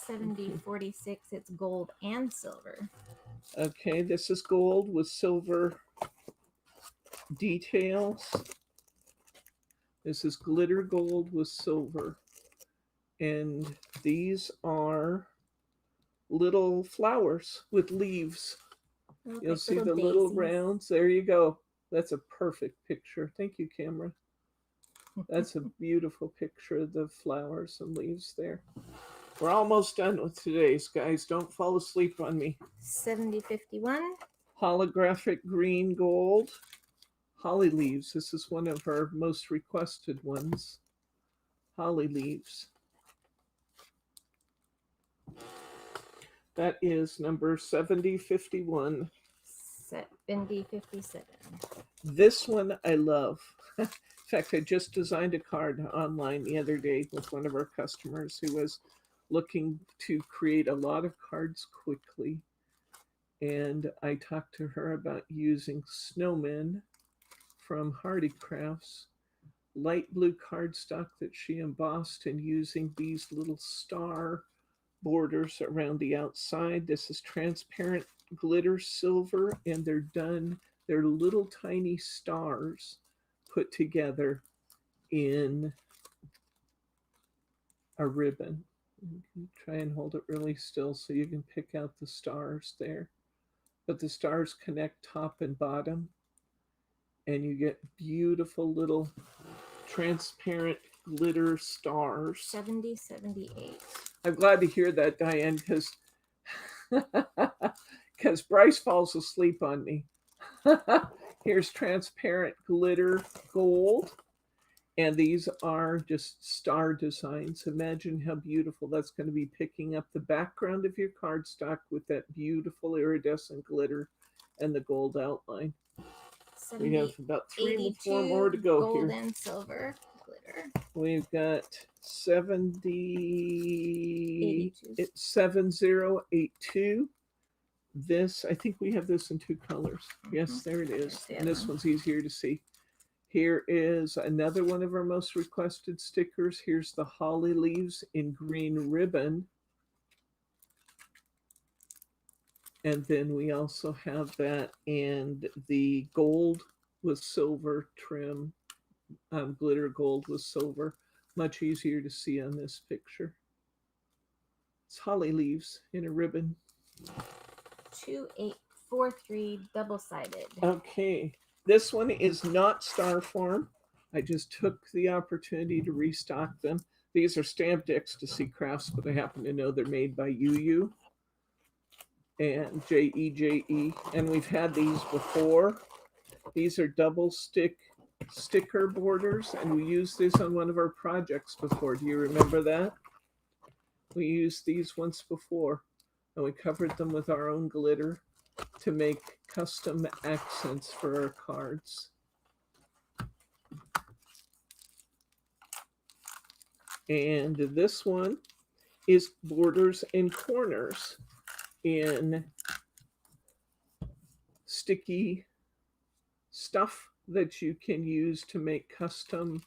70-46, it's gold and silver. Okay, this is gold with silver details. This is glitter gold with silver. And these are little flowers with leaves. You'll see the little rounds. There you go. That's a perfect picture. Thank you, camera. That's a beautiful picture of the flowers and leaves there. We're almost done with today's, guys. Don't fall asleep on me. 70-51. Holographic green gold. Holly leaves. This is one of our most requested ones. Holly leaves. That is number 70-51. 70-57. This one I love. In fact, I just designed a card online the other day with one of our customers who was looking to create a lot of cards quickly. And I talked to her about using snowmen from Hardy Crafts, light blue cardstock that she embossed, and using these little star borders around the outside. This is transparent glitter silver, and they're little tiny stars put together in a ribbon. Try and hold it really still so you can pick out the stars there. But the stars connect top and bottom, and you get beautiful little transparent glitter stars. 70-78. I'm glad to hear that, Diane, because Bryce falls asleep on me. Here's transparent glitter gold. And these are just star designs. Imagine how beautiful that's going to be, picking up the background of your cardstock with that beautiful iridescent glitter and the gold outline. We have about 3 or 4 more to go gold here. Gold and silver glitter. We've got 7082. This, I think we have this in 2 colors. Yes, there it is. And this one's easier to see. Here is another one of our most requested stickers. Here's the holly leaves in green ribbon. And then we also have that and the gold with silver trim, glitter gold with silver. Much easier to see on this picture. It's holly leaves in a ribbon. 2843 double-sided. Okay. This one is not star form. I just took the opportunity to restock them. These are stamped ecstasy crafts, but I happen to know they're made by UU and JE. And we've had these before. These are double sticker borders, and we used this on one of our projects before. Do you remember that? We used these once before, and we covered them with our own glitter to make custom accents for our cards. And this one is borders and corners in sticky stuff that you can use to make custom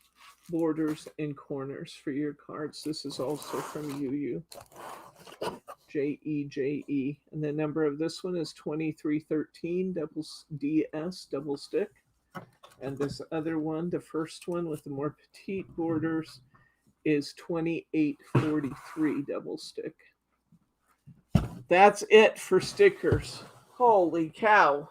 borders and corners for your cards. This is also from UU. JE, and the number of this one is 2313 DS double stick, and this other one, the first one with the more petite borders, is 2843 double stick. That's it for stickers. Holy cow!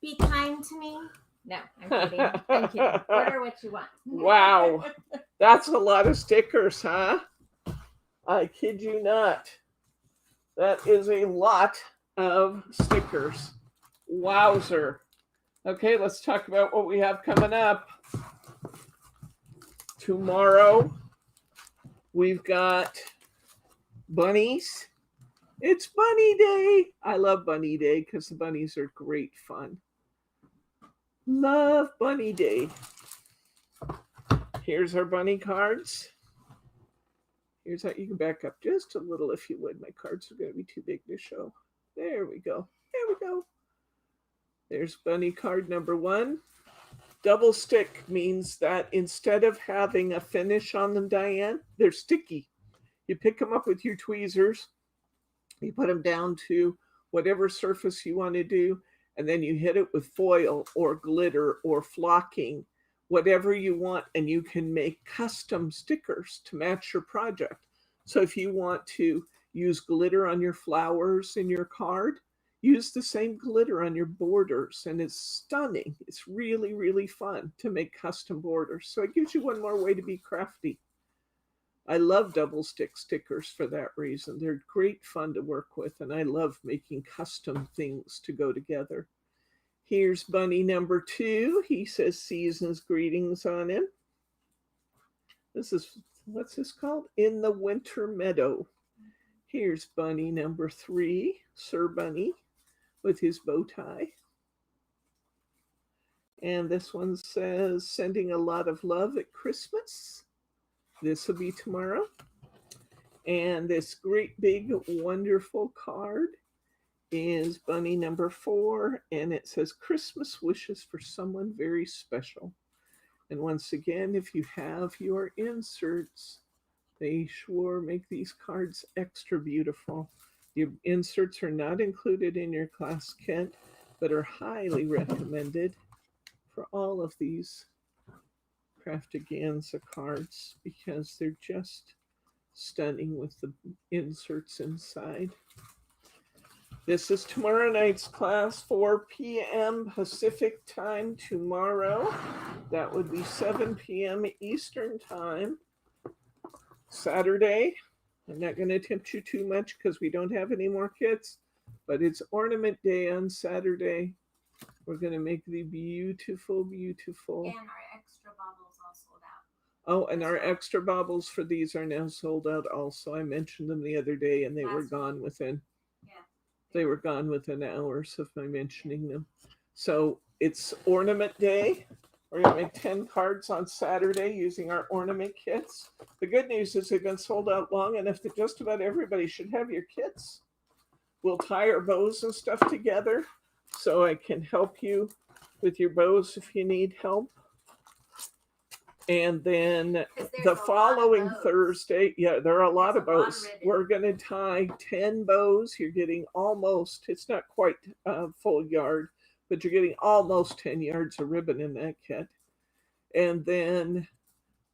Be kind to me. No, I'm kidding. I'm kidding. Order what you want. Wow, that's a lot of stickers, huh? I kid you not. That is a lot of stickers. Wowzer. Okay, let's talk about what we have coming up. Tomorrow, we've got Bunnies. It's Bunny Day. I love Bunny Day because the bunnies are great fun. Love Bunny Day. Here's our bunny cards. Here's how you can back up just a little if you would. My cards are going to be too big to show. There we go. There we go. There's bunny card number 1. Double stick means that instead of having a finish on them, Diane, they're sticky. You pick them up with your tweezers. You put them down to whatever surface you want to do, and then you hit it with foil or glitter or flocking, whatever you want, and you can make custom stickers to match your project. So if you want to use glitter on your flowers in your card, use the same glitter on your borders, and it's stunning. It's really, really fun to make custom borders. So it gives you one more way to be crafty. I love double stick stickers for that reason. They're great fun to work with, and I love making custom things to go together. Here's bunny number 2. He says season's greetings on him. This is, what's this called? In the Winter Meadow. Here's bunny number 3, Sir Bunny, with his bow tie. And this one says, sending a lot of love at Christmas. This will be tomorrow. And this great big wonderful card is bunny number 4, and it says Christmas wishes for someone very special. And once again, if you have your inserts, they sure make these cards extra beautiful. Your inserts are not included in your class kit, but are highly recommended for all of these Craftaganza cards because they're just stunning with the inserts inside. This is tomorrow night's class, 4 p.m. Pacific time tomorrow. That would be 7 p.m. Eastern time. Saturday, I'm not going to tempt you too much because we don't have any more kits, but it's Ornament Day on Saturday. We're going to make the beautiful, beautiful. And our extra bobbles all sold out. Oh, and our extra bobbles for these are now sold out also. I mentioned them the other day and they were gone within. They were gone within hours of my mentioning them. So it's Ornament Day. We're going to make 10 cards on Saturday using our ornament kits. The good news is they've been sold out long enough that just about everybody should have your kits. We'll tie our bows and stuff together so I can help you with your bows if you need help. And then the following Thursday, there are a lot of bows. We're going to tie 10 bows. You're getting almost, it's not quite a full yard, but you're getting almost 10 yards of ribbon in that kit. And then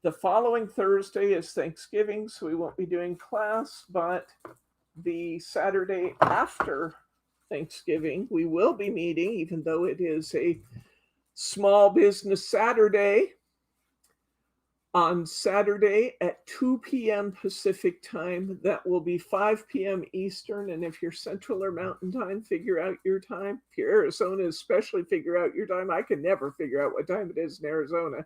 the following Thursday is Thanksgiving, so we won't be doing class, but the Saturday after Thanksgiving, we will be meeting, even though it is a small business Saturday. On Saturday at 2 p.m. Pacific time, that will be 5 p.m. Eastern. And if you're Central or Mountain time, figure out your time. If you're Arizona, especially figure out your time. I can never figure out what time it is in Arizona.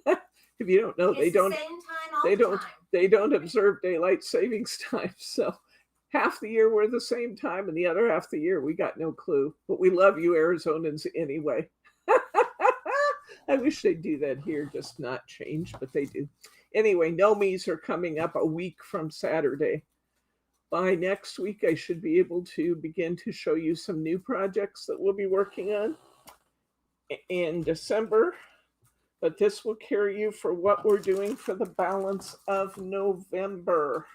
If you don't know, it's they don't observe daylight savings time. So half the year we're the same time, and the other half the year we got no clue. But we love you Arizonans anyway. I wish they'd do that here, just not change, but they do. Anyway, Nomies are coming up a week from Saturday. By next week, I should be able to begin to show you some new projects that we'll be working on in December. But this will carry you for what we're doing for the balance of November.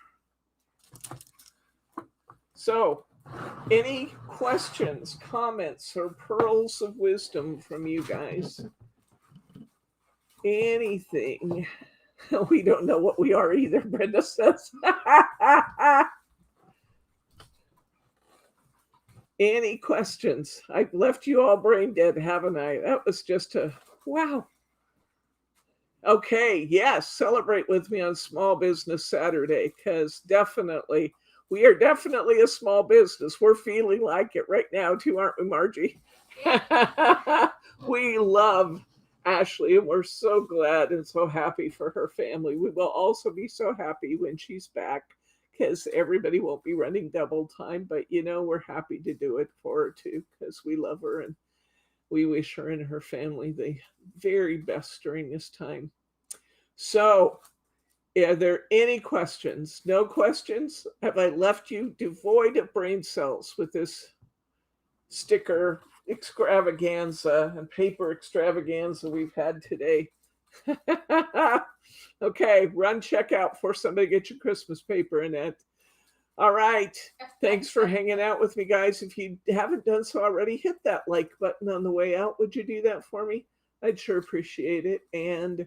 So, any questions, comments, or pearls of wisdom from you guys? Anything. We don't know what we are either, Brenda says. Any questions? I've left you all brain dead, haven't I? That was just a wow. Okay, yes, celebrate with me on Small Business Saturday, because definitely, we are definitely a small business. We're feeling like it right now too, aren't we, Margie? We love Ashley, and we're so glad and so happy for her family. We will also be so happy when she's back because everybody won't be running double time, but you know, we're happy to do it for her too, because we love her and we wish her and her family the very best during this time. So, are there any questions? No questions? Have I left you devoid of brain cells with this sticker extravaganza and paper extravaganza we've had today? Okay, run checkout before somebody gets your Christmas paper in it. All right. Thanks for hanging out with me, guys. If you haven't done so already, hit that like button on the way out. Would you do that for me? I'd sure appreciate it. And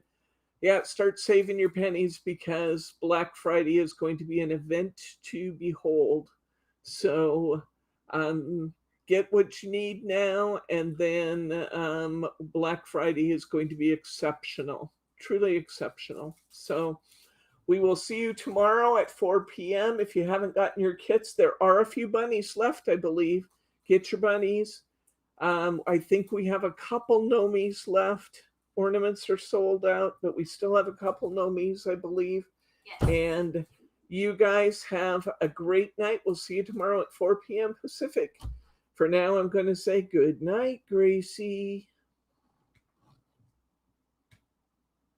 yeah, start saving your pennies because Black Friday is going to be an event to behold. So get what you need now, and then Black Friday is going to be exceptional, truly exceptional. So we will see you tomorrow at 4 p.m. If you haven't gotten your kits, there are a few bunnies left, I believe. Get your bunnies. I think we have a couple nomies left. Ornaments are sold out, but we still have a couple nomies, I believe. Yes. And you guys have a great night. We'll see you tomorrow at 4 p.m. Pacific. For now, I'm going to say good night, Gracie.